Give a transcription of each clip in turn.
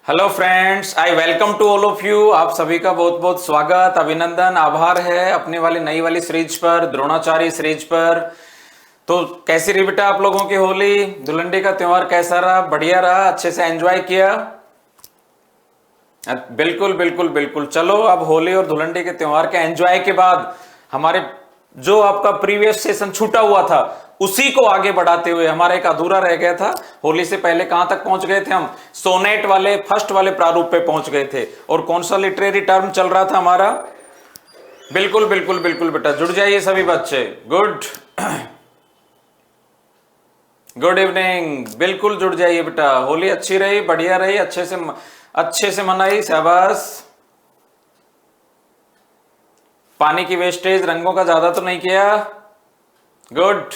Hello friends, I welcome to all of you. आप सभी का बहुत बहुत स्वागत, अभिनंदन, आभार है अपने वाली नई वाली सीरीज पर, द्रोणाचार्य सीरीज पर। तो कैसी रही बेटा आप लोगों की होली? धुलंडी का त्योहार कैसा रहा? बढ़िया रहा? अच्छे से एंजॉय किया? बिल्कुल बिल्कुल बिल्कुल। चलो अब होली और धुलंडी के त्योहार के एंजॉय के बाद हमारे जो आपका प्रीवियस सेशन छूटा हुआ था उसी को आगे बढ़ाते हुए हमारा एक अधूरा रह गया था। होली से पहले कहां तक पहुंच गए थे हम? सोनेट वाले फर्स्ट वाले प्रारूप पे पहुंच गए थे। और कौन सा लिटरेरी टर्म चल रहा था हमारा? बिल्कुल बिल्कुल बिल्कुल बेटा, जुड़ जाइए सभी बच्चे। Good good evening. बिल्कुल जुड़ जाइए बेटा। होली अच्छी रही, बढ़िया रही, अच्छे से मनाई, शाबाश। पानी की वेस्टेज, रंगों का ज्यादा तो नहीं किया? गुड।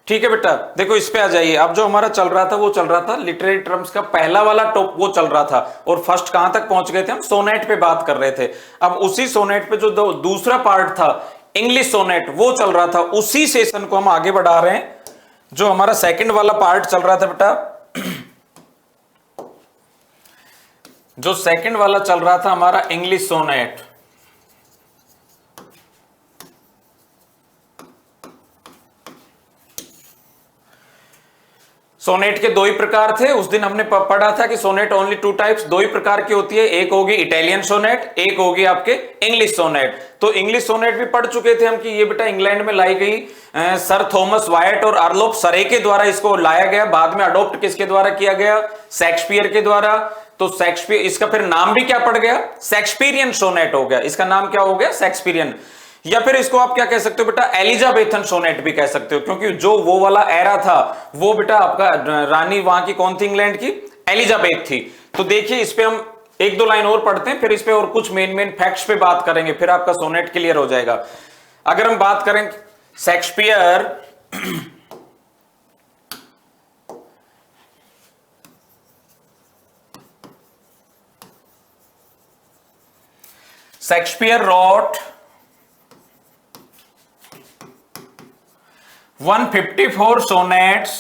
ठीक है बेटा, देखो इस पे आ जाइए। अब जो हमारा चल रहा था वो चल रहा था लिटरेरी टर्म्स का पहला वाला टॉप, वो चल रहा था। और फर्स्ट कहां तक पहुंच गए थे हम? सोनेट पे बात कर रहे थे। अब उसी सोनेट पे जो दूसरा पार्ट था इंग्लिश सोनेट, वो चल रहा था। उसी सेशन को हम आगे बढ़ा रहे हैं। जो हमारा सेकंड वाला पार्ट चल रहा था बेटा, जो सेकंड वाला चल रहा था हमारा इंग्लिश सोनेट। सोनेट के दो ही प्रकार थे। उस दिन हमने पढ़ा था कि सोनेट ओनली टू टाइप्स, दो ही प्रकार की होती है। एक होगी इटालियन सोनेट, एक होगी आपके इंग्लिश सोनेट। तो इंग्लिश सोनेट भी पढ़ चुके थे हम कि ये बेटा इंग्लैंड में लाई गई सर थॉमस वायट और आर्लोप सरे के द्वारा इसको लाया गया। बाद में अडॉप्ट किसके द्वारा किया गया? शेक्सपियर के द्वारा। तो शेक्सपियर, इसका फिर नाम भी क्या पड़ गया? शेक्सपियरियन सोनेट हो गया। इसका नाम क्या हो गया? शेक्सपियरियन। या फिर इसको आप क्या कह सकते हो बेटा? एलिजाबेथन सोनेट भी कह सकते हो, क्योंकि जो वो वाला एरा था वो बेटा आपका रानी वहां की कौन थी इंग्लैंड की? एलिजाबेथ थी। तो देखिए इस पे हम एक दो लाइन और पढ़ते हैं, फिर इस पे और कुछ मेन मेन फैक्ट्स पे बात करेंगे, फिर आपका सोनेट क्लियर हो जाएगा। अगर हम बात करें शेक्सपियर, शेक्सपियर रॉट 154 सोनेट्स।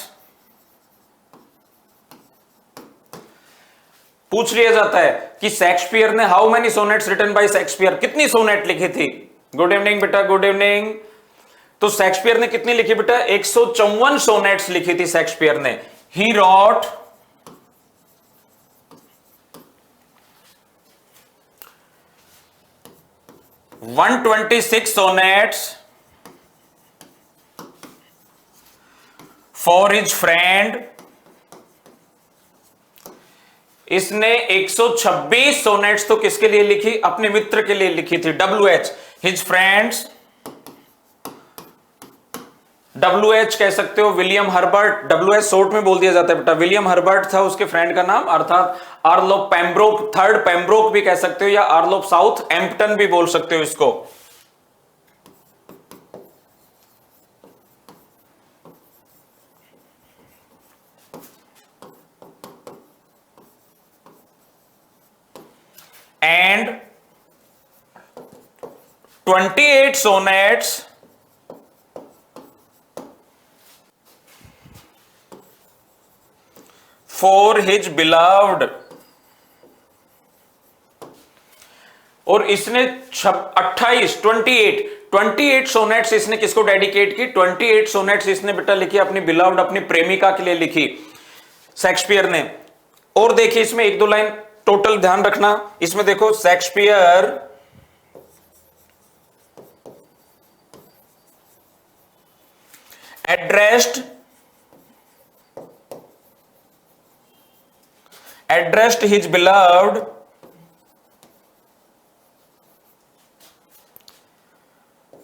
पूछ लिया जाता है कि शेक्सपियर ने how many sonnets written by Shakespeare, कितनी सोनेट लिखी थी? गुड इवनिंग बेटा, गुड इवनिंग। तो शेक्सपियर ने कितनी लिखी बेटा? 154 सोनेट्स लिखी थी शेक्सपियर ने। He wrote 126 sonnets for his friend. इसने 126 सोनेट्स तो किसके लिए लिखी? अपने मित्र के लिए लिखी थी। WH, his friends. WH कह सकते हो विलियम हर्बर्ट। WH शॉर्ट में बोल दिया जाता है बेटा। विलियम हर्बर्ट था उसके फ्रेंड का नाम, अर्थात आर्लोप पेम्ब्रोक, थर्ड पेम्ब्रोक भी कह सकते हो, या आर्लोप साउथ एम्प्टन भी बोल सकते हो इसको। And 28 sonnets for his beloved। और इसने 28 सोनेट्स इसने किसको डेडिकेट की? 28 सोनेट्स इसने बेटा लिखी अपनी बिलव्ड, अपनी प्रेमिका के लिए लिखी शेक्सपियर ने। और देखिए इसमें एक दो लाइन टोटल ध्यान रखना। इसमें देखो शेक्सपियर addressed his beloved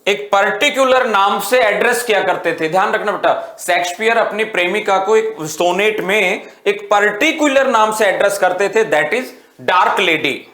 एक पर्टिकुलर नाम से एड्रेस किया करते थे। ध्यान रखना बेटा, शेक्सपियर अपनी प्रेमिका को एक सोनेट में एक पर्टिकुलर नाम से एड्रेस करते थे, दैट इज डार्क लेडी।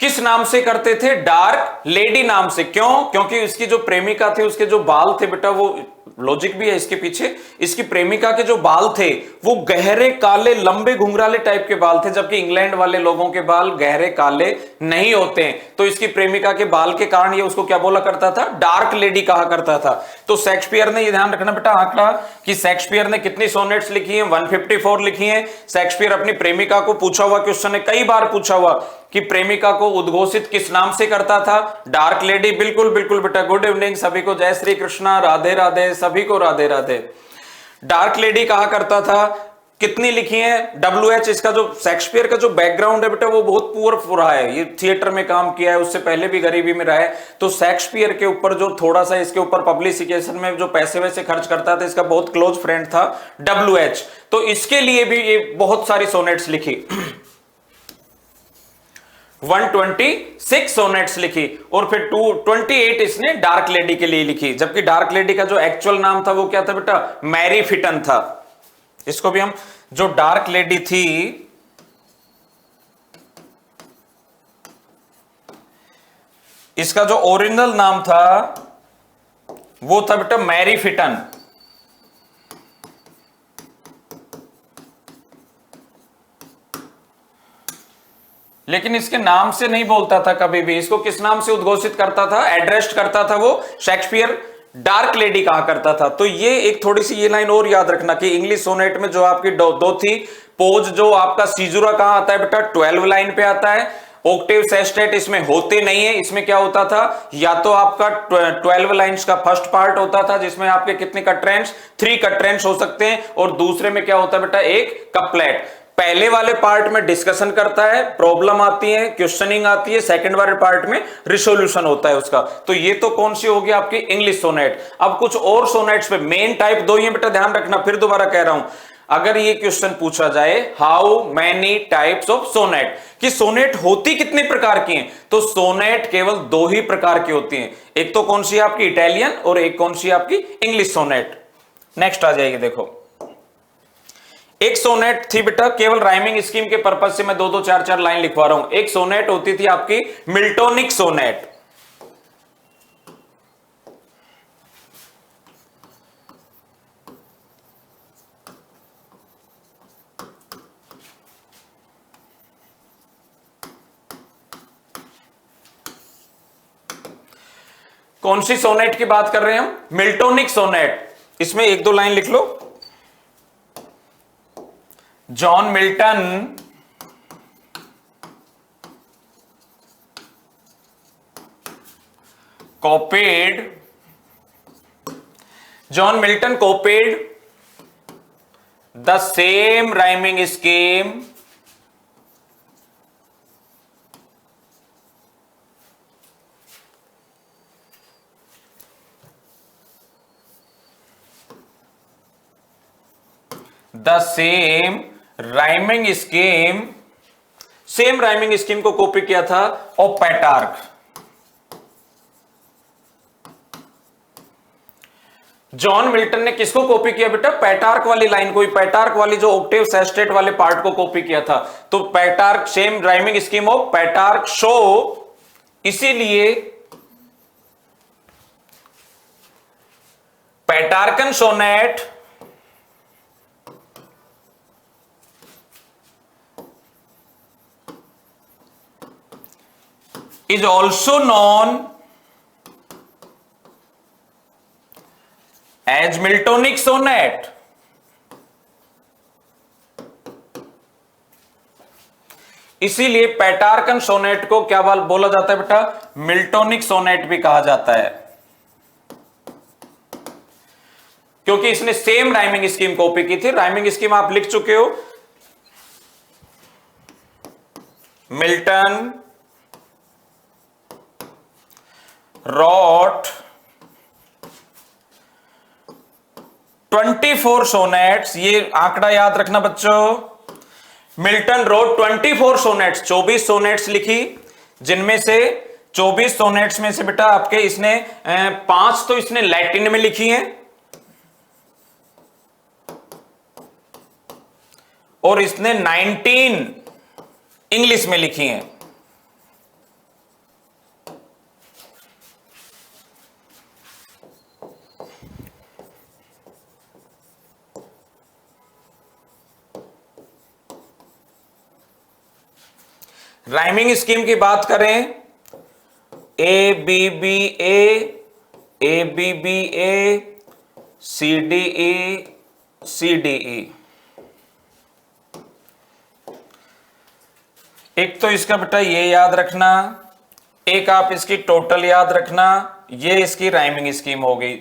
किस नाम से करते थे? डार्क लेडी नाम से। क्यों? क्योंकि इसकी जो प्रेमिका थे उसके जो बाल थे बेटा, वो लॉजिक भी है इसके पीछे, इसकी प्रेमिका के जो बाल थे वो गहरे काले लंबे घुंघराले टाइप के बाल थे, जबकि इंग्लैंड वाले लोगों के बाल गहरे काले नहीं होते हैं। तो इसकी प्रेमिका के बाल के कारण ये उसको क्या बोला करता था? डार्क लेडी कहा करता था। तो शेक्सपियर ने, ये ध्यान रखना बेटा आंकड़ा, कि शेक्सपियर ने कितनी सोनेट्स लिखी है? 154 लिखी है। शेक्सपियर अपनी प्रेमिका को पूछा हुआ क्वेश्चन है, कई बार पूछा हुआ कि प्रेमिका को उद्घोषित किस नाम से करता था? Dark lady. बिल्कुल बिल्कुल बेटा, गुड इवनिंग सभी को, जय श्री कृष्णा, राधे राधे सभी को, राधे राधे। डार्क लेडी कहा करता था। कितनी लिखी है? WH। इसका जो शेक्सपियर का जो बैकग्राउंड है बेटा वो बहुत पुअर रहा है, ये थिएटर में काम किया है, उससे पहले भी गरीबी में रहा है। तो शेक्सपियर के ऊपर जो थोड़ा सा इसके ऊपर पब्लिसिकेशन में जो पैसे वैसे खर्च करता था, इसका बहुत क्लोज फ्रेंड था WH। तो इसके लिए भी ये बहुत सारी सोनेट्स लिखी 126 सोनेट्स लिखी, और फिर 228 इसने डार्क लेडी के लिए लिखी। जबकि डार्क लेडी का जो एक्चुअल नाम था वो क्या था बेटा? मैरी फिटन था। इसको भी हम, जो डार्क लेडी थी इसका जो ओरिजिनल नाम था वो था बेटा मैरी फिटन। लेकिन इसके नाम से नहीं बोलता था कभी भी, इसको किस नाम से उद्घोषित करता था, एड्रेस्ड करता था वो? शेक्सपियर डार्क लेडी कहा करता था। तो ये एक थोड़ी सी ये लाइन और याद रखना कि इंग्लिश सोनेट में जो आपकी दो थी, पोज जो आपका सीजुरा कहां आता है बेटा? 12 लाइन पे आता है। ऑक्टेव सेस्टेट इसमें होते नहीं है। इसमें क्या होता था? या तो आपका 12 लाइंस का फर्स्ट पार्ट होता था जिसमें आपके कितने कट्रेंट्स? 3 कट्रेंट्स हो सकते हैं, और दूसरे में क्या होता है बेटा? एक कपलेट। पहले वाले पार्ट में डिस्कशन करता है, प्रॉब्लम आती है, क्वेश्चनिंग आती है, सेकंड वाले पार्ट में रिसोल्यूशन होता है उसका। तो ये तो कौन सी होगी आपकी? English sonnet. अब कुछ और सोनेट्स पे मेन टाइप 2 ही बेटा, ध्यान रखना, फिर दोबारा कह रहा हूं, अगर ये क्वेश्चन पूछा जाए how many types of sonnet, कि सोनेट होती कितने प्रकार की हैं, तो सोनेट केवल 2 ही प्रकार की होती हैं। एक तो कौन सी आपकी? इटालियन, और एक कौन सी आपकी? English sonnet. नेक्स्ट आ जाएगी, देखो एक सोनेट थी बेटा, केवल राइमिंग स्कीम के पर्पज से मैं 2-2, 4-4 लाइन लिखवा रहा हूं। एक सोनेट होती थी आपकी मिल्टोनिक सोनेट। कौन सी सोनेट की बात कर रहे हैं हम? Miltonic sonnet. इसमें 1-2 लाइन लिख लो। John Milton copied the same rhyming scheme same rhyming scheme को कॉपी किया था और पेटार्क। जॉन मिल्टन ने किसको कॉपी किया बेटा? पेटार्क वाली लाइन को, पेटार्क वाली जो ऑक्टेव सेस्टेट वाले पार्ट को कॉपी किया था। तो Petrarch, same rhyming scheme of Petrarch show, इसीलिए Petrarchan sonnet is also known as Miltonic sonnet। इसीलिए पेटार्कन सोनेट को क्या बोला जाता है बेटा? मिल्टोनिक सोनेट भी कहा जाता है, क्योंकि इसने सेम राइमिंग स्कीम कॉपी की थी। राइमिंग स्कीम आप लिख चुके हो, मिल्टन wrote 24 सोनेट्स। ये आंकड़ा याद रखना बच्चों, मिल्टन रोट 24 सोनेट्स, 24 सोनेट्स लिखी, जिनमें से 24 सोनेट्स में से बेटा आपके इसने 5 तो इसने लैटिन में लिखी हैं, और इसने 19 इंग्लिश में लिखी हैं। राइमिंग स्कीम की बात करें, A B B A C D E. एक तो इसका बेटा ये याद रखना, एक आप इसकी टोटल याद रखना, ये इसकी राइमिंग स्कीम हो गई।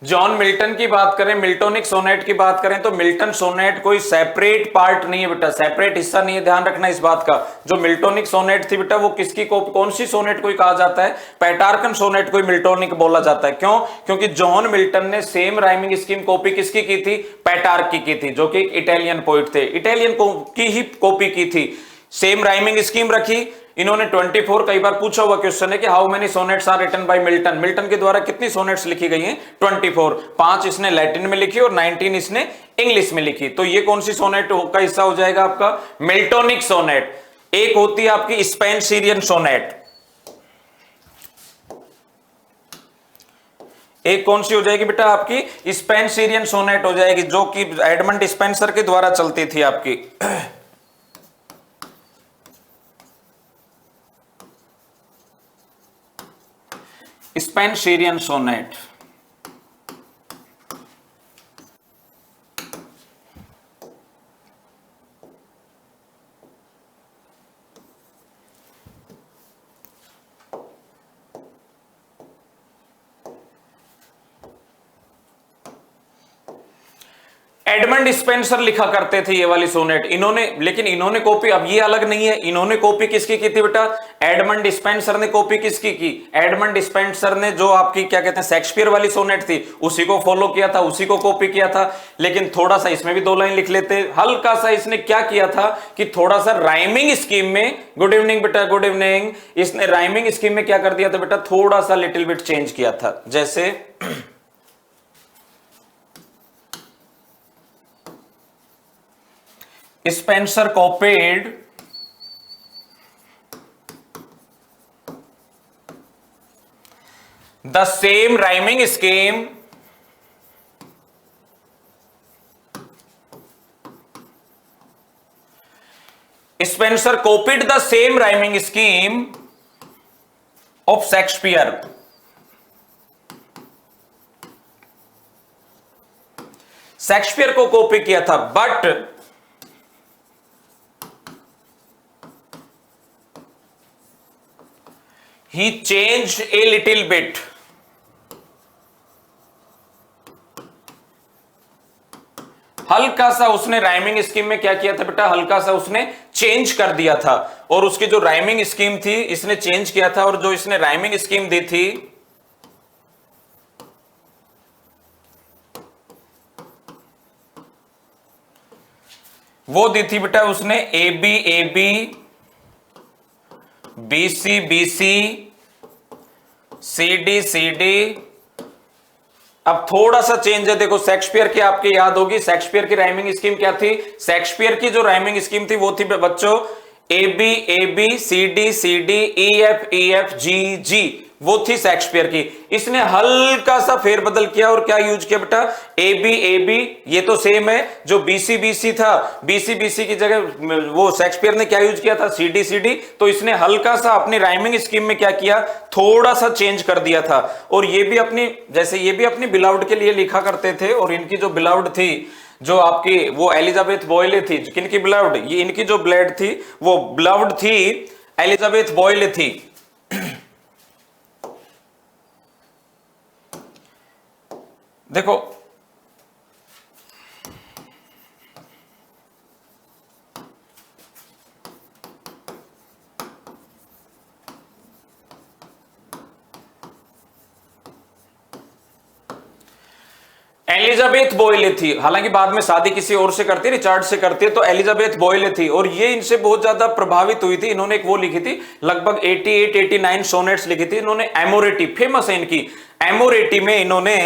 जॉन मिल्टन की बात करें, मिल्टोनिक सोनेट की बात करें, तो मिल्टन सोनेट कोई सेपरेट पार्ट नहीं है बेटा, सेपरेट हिस्सा नहीं है, ध्यान रखना इस बात का। जो मिल्टोनिक सोनेट थी बेटा वो किसकी कौन सी सोनेट को कहा जाता है, पेटार्कन सोनेट को मिल्टोनिक बोला जाता है। क्यों? क्योंकि जॉन मिल्टन ने सेम राइमिंग स्कीम कॉपी किसकी की थी, पेटार्क की थी, जो कि इटालियन पोइट थे, इटालियन की ही कॉपी की थी, सेम राइमिंग स्कीम रखी इन्होंने। 24, कई बार पूछा हुआ क्वेश्चन है कि how many sonnets are written by Milton, Milton के द्वारा कितनी सोनेट्स लिखी गई हैं, 24, 5 इसने लैटिन में लिखी और 19 इसने इंग्लिश में लिखी। तो ये कौन सी सोनेट का हिस्सा हो जाएगा आपका, मिल्टोनिक सोनेट। एक होती है आपकी स्पेंसरियन सोनेट, एक कौन सी हो जाएगी बेटा आपकी, स्पेंसरियन सोनेट हो जाएगी, जो कि एडमंड स्पेंसर के द्वारा चलती थी आपकी। Spenserian sonnet. एडमंड स्पेंसर लिखा करते थे ये वाली सोनेट इन्होंने, लेकिन इन्होंने कॉपी, अब ये अलग नहीं है, इन्होंने कॉपी किसकी की थी बेटा, एडमंड स्पेंसर ने कॉपी किसकी की, एडमंड स्पेंसर ने जो आपकी क्या कहते हैं शेक्सपियर वाली सोनेट थी उसी को फॉलो किया था, उसी को कॉपी किया था। लेकिन थोड़ा सा इसमें भी 2 लाइन लिख लेते, हल्का सा इसने क्या किया था कि थोड़ा सा राइमिंग स्कीम में, गुड इवनिंग बेटा, गुड इवनिंग, इसने राइमिंग स्कीम में क्या कर दिया था बेटा, थोड़ा सा लिटिल बिट चेंज किया था। जैसे Spencer copied the same rhyming scheme Spencer copied the same rhyming scheme of Shakespeare। Shakespeare को कॉपी किया था, but he changed a little bit, हल्का सा उसने राइमिंग स्कीम में क्या किया था बेटा, हल्का सा उसने चेंज कर दिया था। और उसकी जो राइमिंग स्कीम थी इसने चेंज किया था, और जो इसने राइमिंग स्कीम दी थी वो दी थी बेटा उसने A B B C C D. अब थोड़ा सा चेंज है, देखो शेक्सपियर की आपकी याद होगी, शेक्सपियर की राइमिंग स्कीम क्या थी, शेक्सपियर की जो राइमिंग स्कीम थी वो थी बच्चों A B C D E F G, वो थी शेक्सपियर की। इसने हल्का सा फेरबदल किया और क्या यूज किया बेटा, ए बी, ये तो सेम है, जो बी सी था, बी सी की जगह वो शेक्सपियर ने क्या यूज किया था, सी डी। तो इसने हल्का सा अपनी राइमिंग स्कीम में क्या किया, थोड़ा सा चेंज कर दिया था। और ये भी अपनी, जैसे ये भी अपनी बिलाउड के लिए लिखा करते थे, और इनकी जो बिलाउड थी, जो आपकी वो एलिजाबेथ बॉयले थी, किनकी बिलाउड, ये इनकी जो ब्लेड थी वो बिलाउड थी एलिजाबेथ बॉयले थी। देखो एलिजाबेथ बॉयले थी, हालांकि बाद में शादी किसी और से करती है, रिचार्ड से करती है, तो एलिजाबेथ बॉयले थी, और ये इनसे बहुत ज्यादा प्रभावित हुई थी। इन्होंने एक वो लिखी थी, लगभग 88-89 सोनेट्स लिखी थी इन्होंने। एमोरेटी फेमस है इनकी, एमोरेटी में इन्होंने,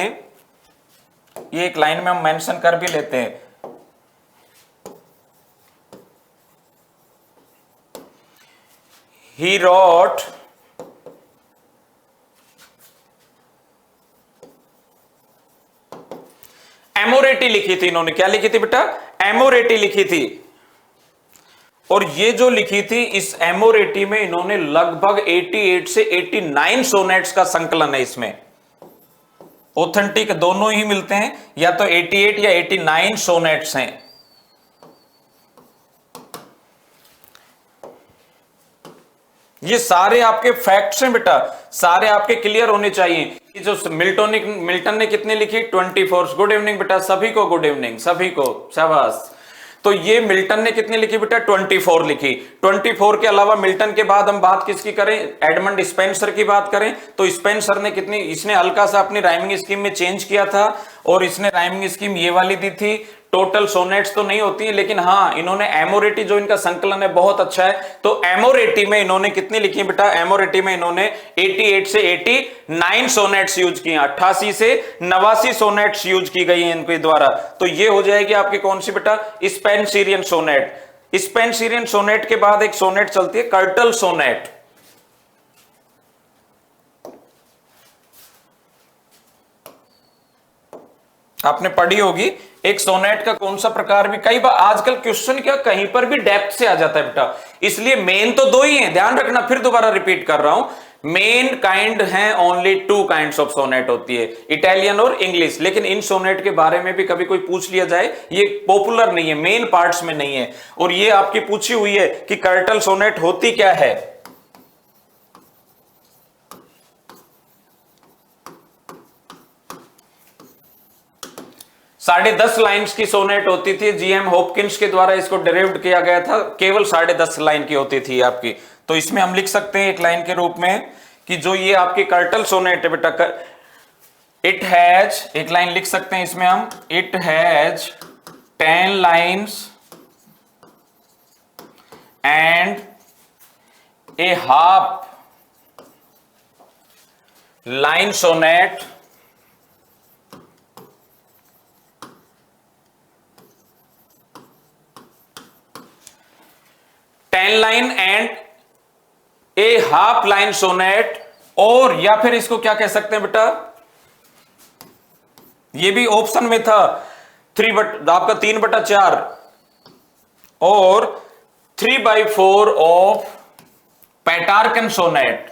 ये एक लाइन में हम मेंशन कर भी लेते हैं, ही रॉट एमोरेटी लिखी थी इन्होंने, क्या लिखी थी बेटा, एमोरेटी लिखी थी। और ये जो लिखी थी इस एमोरेटी में इन्होंने लगभग 88 से 89 सोनेट्स का संकलन है। इसमें ऑथेंटिक दोनों ही मिलते हैं, या तो 88 या 89 सोनेट्स हैं। ये सारे आपके फैक्ट्स हैं बेटा, सारे आपके क्लियर होने चाहिए। कि जो मिल्टन ने कितने लिखी 24। गुड इवनिंग बेटा, सभी को गुड इवनिंग, सभी को शाबाश। तो ये मिल्टन ने कितनी लिखी बेटा 24 लिखी। 24 के अलावा मिल्टन के बाद हम बात किसकी करें, एडमंड स्पेंसर की बात करें तो स्पेंसर ने कितनी, इसने हल्का सा अपनी राइमिंग स्कीम में चेंज किया था और इसने राइमिंग स्कीम ये वाली दी थी। टोटल सोनेट्स तो नहीं होती है, लेकिन हाँ इन्होंने एमोरेटी जो इनका संकलन है बहुत अच्छा है। तो एमोरेटी में इन्होंने कितनी लिखी बेटा, एमोरेटी में इन्होंने 88 से 89 सोनेट्स यूज किए, 88 से 89 सोनेट्स यूज की गई हैं इनके द्वारा। तो ये हो जाएगी आपकी कौन सी बेटा, स्पेंसिरियन सोनेट। स्पेंसिरियन सोनेट के बाद एक सोनेट चलती है कर्टल सोनेट। आपने पढ़ी होगी। एक सोनेट का कौन सा प्रकार भी, कई बार आजकल क्वेश्चन क्या कहीं पर भी डेप्थ से आ जाता है बेटा, इसलिए मेन तो दो ही हैं, ध्यान रखना, फिर दोबारा रिपीट कर रहा हूं। मेन काइंड है ओनली 2 काइंड्स ऑफ सोनेट होती है, इटालियन और इंग्लिश। लेकिन इन सोनेट के बारे में भी कभी कोई पूछ लिया जाए, ये पॉपुलर नहीं है, मेन पार्ट्स में नहीं है। और ये आपकी पूछी हुई है कि कर्टल सोनेट होती क्या है। साढ़े 10 लाइन्स की सोनेट होती थी, जीएम हॉपकिंस के द्वारा इसको डेरिव्ड किया गया था, केवल 10.5 लाइन की होती थी आपकी। तो इसमें हम लिख सकते हैं एक लाइन के रूप में कि जो ये आपकी कर्टल सोनेट है बेटा, इट हैज, एक लाइन लिख सकते हैं इसमें हम, it has 10 lines and a half line sonnet line and a half line sonnet. और या फिर इसको क्या कह सकते हैं बेटा, ये भी ऑप्शन में था आपका 3/4 और 3/4 ऑफ पेटार्कन सोनेट।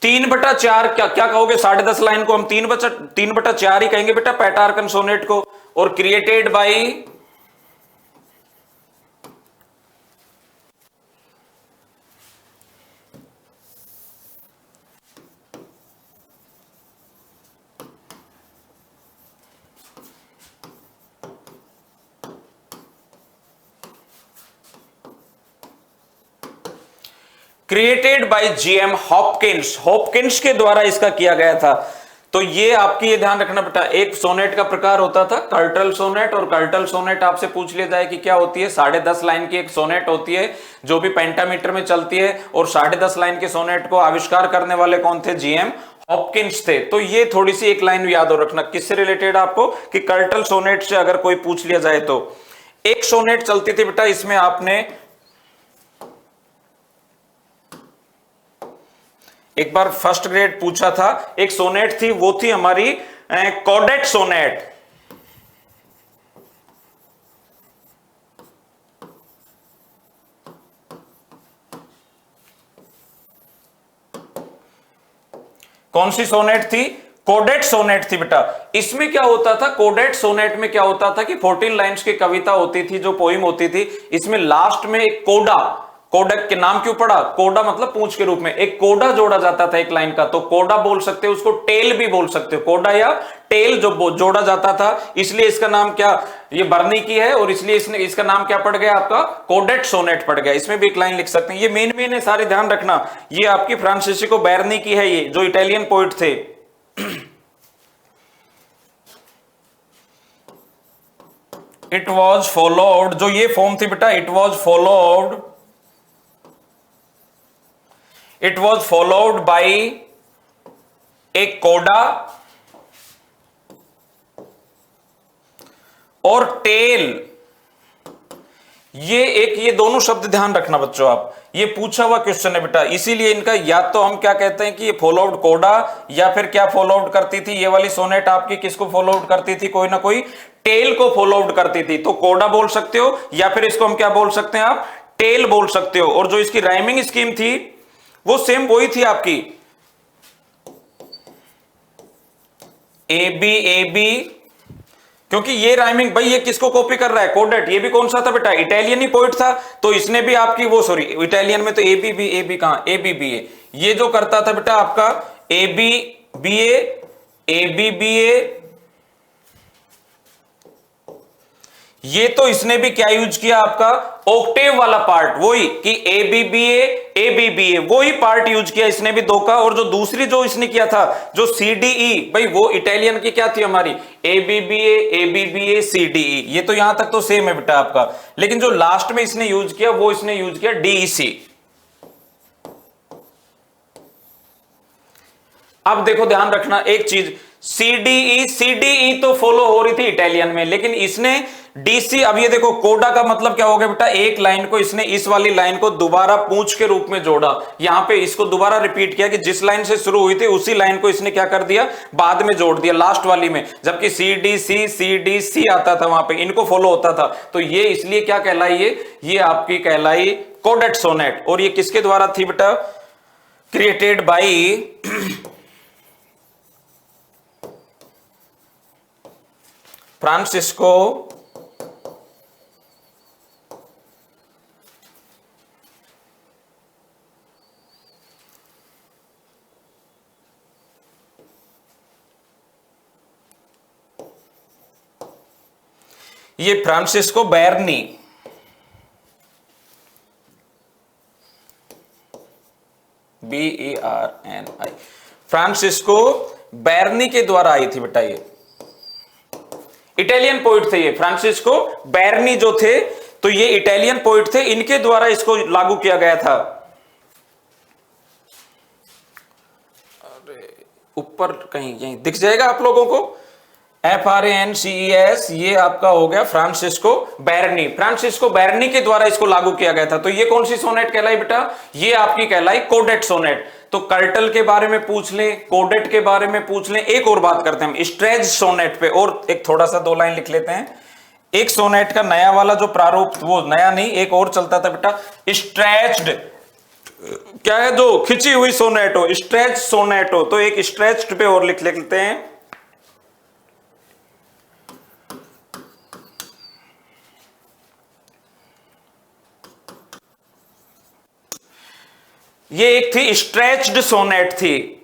तीन बटा चार क्या कहोगे, 10.5 लाइन को हम 3/4 ही कहेंगे बेटा पेटार्कन सोनेट को। और created by created by GM Hopkins, Hopkins के द्वारा इसका किया गया था। तो ये आपकी ये ध्यान रखना बेटा, एक सोनेट का प्रकार होता था कर्टल सोनेट। और कर्टल सोनेट आपसे पूछ लिया जाए कि क्या होती है, 10.5 लाइन की एक सोनेट होती है जो भी पेंटामीटर में चलती है। और 10.5 लाइन के सोनेट को आविष्कार करने वाले कौन थे, जीएम हॉपकिंस थे। तो ये थोड़ी सी एक लाइन याद हो रखना, किससे रिलेटेड आपको, कि कर्टल सोनेट से अगर कोई पूछ लिया जाए तो। एक सोनेट चलती थी बेटा, इसमें आपने एक बार फर्स्ट ग्रेड पूछा था, एक सोनेट थी, वो थी हमारी कॉडेट सोनेट। कौन सी सोनेट थी, कोडेट सोनेट थी बेटा। इसमें क्या होता था, कोडेट सोनेट में क्या होता था कि 14 लाइंस की कविता होती थी, जो पोइम होती थी, इसमें लास्ट में एक कोडा, कोडक के नाम क्यों पड़ा, कोडा मतलब पूंछ के रूप में, एक कोडा जोड़ा जाता था एक लाइन का। तो कोडा बोल सकते हो, उसको टेल भी बोल सकते हो, कोडा या टेल जो जोड़ा जाता था, इसलिए इसका नाम क्या, ये बर्नी की है और इसलिए इसका नाम क्या पड़ गया आपका, कोडेट सोनेट पड़ गया। इसमें भी एक लाइन लिख सकते हैं, ये मेन है, सारे ध्यान रखना। ये आपकी फ्रांसिस्को बैरनी की है, ये जो इटालियन पोइट थे। इट वॉज फॉलोड, जो ये फॉर्म थी बेटा, इट वॉज फॉलोड बाई ए कोडा और टेल। ये दोनों शब्द ध्यान रखना बच्चों आप, ये पूछा हुआ क्वेश्चन है बेटा, इसीलिए इनका या तो हम क्या कहते हैं कि ये फॉलो आउट कोडा, या फिर क्या फॉलो आउट करती थी ये वाली सोनेट आपकी, किसको फॉलो आउट करती थी, कोई ना कोई टेल को फॉलो आउट करती थी। तो कोडा बोल सकते हो, या फिर इसको हम क्या बोल सकते हैं आप, टेल बोल सकते हो। और जो इसकी राइमिंग स्कीम थी वो सेम वही थी आपकी, ए बी ए बी, क्योंकि ये राइमिंग भाई ये किसको कॉपी कर रहा है, कोडेट। ये भी कौन सा था बेटा, इटालियन ही पोइट था, तो इसने भी आपकी वो सॉरी इटालियन में तो ए बी कहां, ए बी ए, ये जो करता था बेटा आपका ए बी ए, ये तो इसने भी क्या यूज किया आपका, ऑक्टेव वाला पार्ट, वही कि ए बी ए, वही पार्ट यूज किया इसने भी दो का। और जो दूसरी जो इसने किया था जो सी डी ई, भाई वो इटालियन की क्या थी हमारी, ए बी ए सी डी ई, ये तो यहां तक तो सेम है बेटा आपका। लेकिन जो लास्ट में इसने यूज किया वो इसने यूज किया डी ई सी। अब देखो ध्यान रखना एक चीज, सीडीई तो फॉलो हो रही थी इटालियन में, लेकिन इसने डीसी, अब ये देखो कोडा का मतलब क्या हो गया बेटा, एक लाइन को इसने इस वाली लाइन को दोबारा पूंछ के रूप में जोड़ा, यहां पे इसको दोबारा रिपीट किया कि जिस लाइन से शुरू हुई थी उसी लाइन को इसने क्या कर दिया, बाद में जोड़ दिया लास्ट वाली में, जबकि सी डी सी आता था वहां पे, इनको फॉलो होता था। तो ये इसलिए क्या कहलाई, ये आपकी कहलाई कोडेट सोनेट। और ये किसके द्वारा थी बेटा, क्रिएटेड बाई फ्रांसिस्को ये फ्रांसिस्को बैरनी, BERNI, फ्रांसिस्को बैरनी के द्वारा आई थी बेटा। ये इटालियन पोइट थे, ये फ्रांसिस्को बैरनी जो थे, तो ये इटालियन पोइट थे, इनके द्वारा इसको लागू किया गया था। अरे ऊपर कहीं यहीं दिख जाएगा आप लोगों को, FRANCES, ये आपका हो गया फ्रांसिस्को बैरनी। फ्रांसिस्को बैरनी के द्वारा इसको लागू किया गया था। तो ये कौन सी सोनेट कहलाई बेटा, ये आपकी कहलाई कोडेट सोनेट। तो कर्टल के बारे में पूछ लें, कोडेट के बारे में पूछ लें। एक और बात करते हैं हम स्ट्रेच सोनेट पे, और एक थोड़ा सा 2 लाइन लिख लेते हैं। एक सोनेट का नया वाला जो प्रारूप, वो नया नहीं, एक और चलता था बेटा स्ट्रेच्ड, क्या है, जो खिंची हुई सोनेट हो, स्ट्रेच सोनेट हो। तो एक स्ट्रेच्ड पे और लिख लेते हैं। ये एक थी स्ट्रेच्ड सोनेट थी,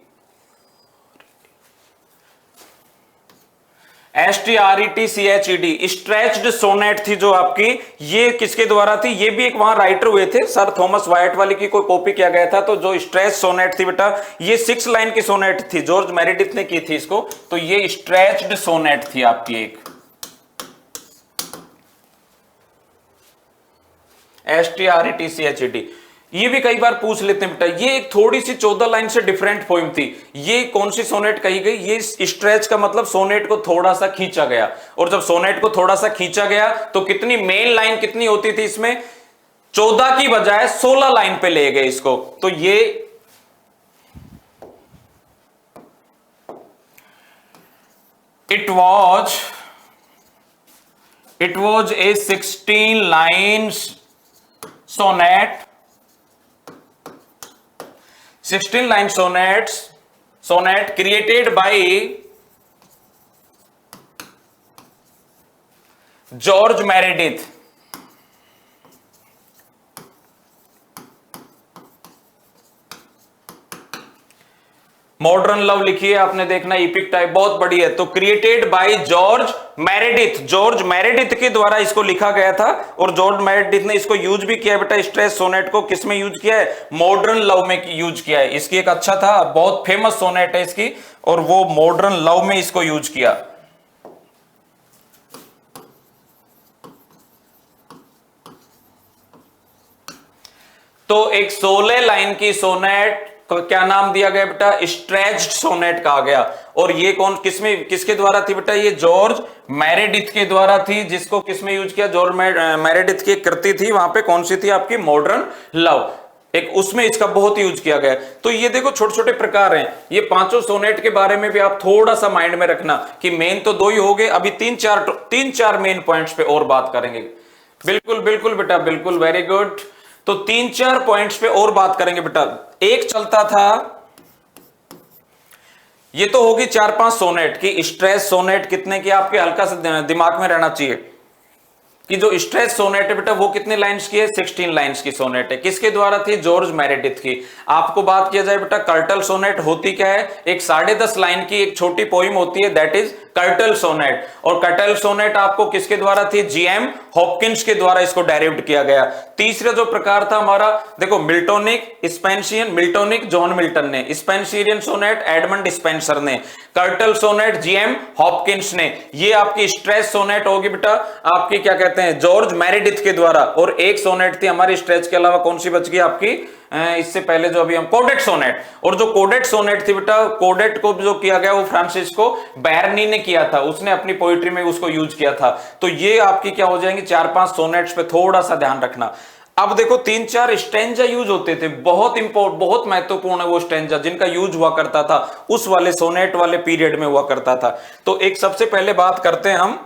STRETCHED, स्ट्रेच्ड सोनेट थी जो आपकी, ये किसके द्वारा थी, ये भी एक वहां राइटर हुए थे, सर थॉमस वाइट वाली की कोई कॉपी किया गया था। तो जो स्ट्रेच सोनेट थी बेटा, ये 6 लाइन की सोनेट थी, जॉर्ज मेरेडिथ ने की थी इसको। तो ये स्ट्रेच्ड सोनेट थी आपकी एक, STRETCHED। ये भी कई बार पूछ लेते हैं बेटा, ये एक थोड़ी सी 14 लाइन से डिफरेंट पोइम थी। ये कौन सी सोनेट कही गई, ये स्ट्रेच का मतलब सोनेट को थोड़ा सा खींचा गया। और जब सोनेट को थोड़ा सा खींचा गया तो कितनी मेन लाइन कितनी होती थी इसमें, 14 की बजाय 16 लाइन पे ले गए इसको। तो ये it was a 16 lines sonnet, 16 line sonnet created by George Meredith। Modern love लिखी है आपने, देखना इपिक टाइप बहुत बड़ी है। तो created by George Meredith, George Meredith के द्वारा इसको लिखा गया था। और जॉर्ज मेरेडिथ ने इसको यूज भी किया बेटा, स्ट्रेच सोनेट को किस में यूज किया है, मॉडर्न लव में यूज किया है। इसकी एक अच्छा था, बहुत फेमस सोनेट है इसकी, और वो मॉडर्न लव में इसको यूज किया। तो एक 16 लाइन की सोनेट को क्या नाम दिया गया बेटा, स्ट्रेच्ड सोनेट कहा गया। और ये कौन किसके द्वारा थी बेटा, ये जॉर्ज मेरेडिथ के द्वारा थी, जिसको किसमें यूज किया, जॉर्ज मेरेडिथ की कृति थी, वहां पे कौन सी थी आपकी, मॉडर्न लव। एक उसमें इसका बहुत यूज किया गया है। तो ये देखो छोटे छोटे प्रकार हैं, ये पांचों सोनेट के बारे में भी आप थोड़ा सा माइंड में रखना कि मेन तो दो ही हो गए, अभी तीन चार मेन पॉइंट्स पे और बात करेंगे। बिल्कुल बिल्कुल बेटा, बिल्कुल, वेरी गुड। तो तीन चार पॉइंट्स पे और बात करेंगे बेटा। एक चलता था, ये तो होगी चार पांच सोनेट की। स्ट्रेस सोनेट कितने की, आपके हल्का सा दिमाग में रहना चाहिए कि जो स्ट्रेस सोनेट है बेटा वो कितने लाइंस की है, 16 लाइंस की सोनेट है। किसके द्वारा थी, जॉर्ज मेरेडिथ की। आपको बात किया जाए बेटा कर्टल सोनेट होती क्या है, एक 10.5 लाइन की एक छोटी पोइम होती है, दैट इज कर्टल सोनेट। और कर्टल सोनेट आपको किसके द्वारा थी, जीएम हॉपकिंस के द्वारा इसको डेराइव्ड किया गया। तीसरा जो प्रकार था हमारा, देखो मिल्टोनिक स्पेंसियन, मिल्टोनिक जॉन मिल्टन ने, स्पेंसियन सोनेट एडमंड स्पेंसर ने, कर्टल सोनेट जीएम हॉपकिंस ने। ये आपकी स्ट्रेस सोनेट होगी बेटा आपकी क्या कहते हैं, जॉर्ज मेरेडिथ के द्वारा। और एक सोनेट थी हमारी स्ट्रेस के अलावा, कौन सी बच गई आपकी, इससे पहले जो अभी हम, कोडेट सोनेट। और जो कोडेट सोनेट थी बेटा, कोडेट को जो किया गया वो फ्रांसिस्को बैरनी ने किया था, उसने अपनी पोइट्री में उसको यूज किया था। तो ये आपकी क्या हो जाएंगी, चार पांच सोनेट्स पे थोड़ा सा ध्यान रखना। अब देखो तीन चार स्टेंजा यूज होते थे, बहुत महत्वपूर्ण है वो स्टेंजा जिनका यूज हुआ करता था उस वाले सोनेट वाले पीरियड में हुआ करता था। तो एक सबसे पहले बात करते हैं हम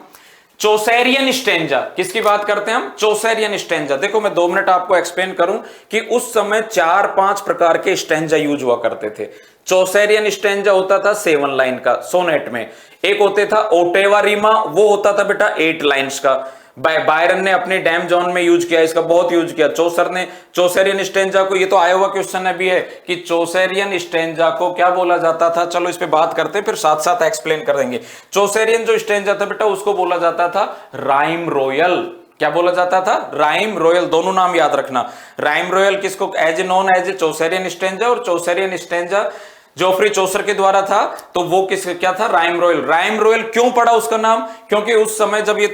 चौसेरियन स्टेंजा। किसकी बात करते हैं हम, चौसेरियन स्टेंजा। देखो मैं 2 मिनट आपको एक्सप्लेन करूं कि उस समय 4-5 प्रकार के स्टेंजा यूज हुआ करते थे। चौसेरियन स्टेंजा होता था 7 लाइन का सोनेट में। एक होते था ओटेवा रीमा, वो होता था बेटा 8 लाइन्स का। बायरन ने अपने डैम जॉन में यूज किया, इसका बहुत यूज किया। चौसर ने चौसेरियन स्टेंजा को, ये तो आया हुआ क्वेश्चन अभी है कि चौसेरियन स्टेंजा को क्या बोला जाता था। चलो इस पे बात करते हैं, फिर साथ साथ एक्सप्लेन कर देंगे। चौसेरियन जो स्टेंजा था बेटा उसको बोला जाता था राइम रॉयल। क्या बोला जाता था, राइम रॉयल। दोनों नाम याद रखना। राइम रॉयल किसको as known as a Chaucerian stanza, और चौसेरियन स्टेंजा जोफ्री चौसर के द्वारा था, तो वो किस क्या था, राइम रॉयल। राइम रॉयल क्यों पड़ा उसका नाम, क्योंकि उस समय जब ये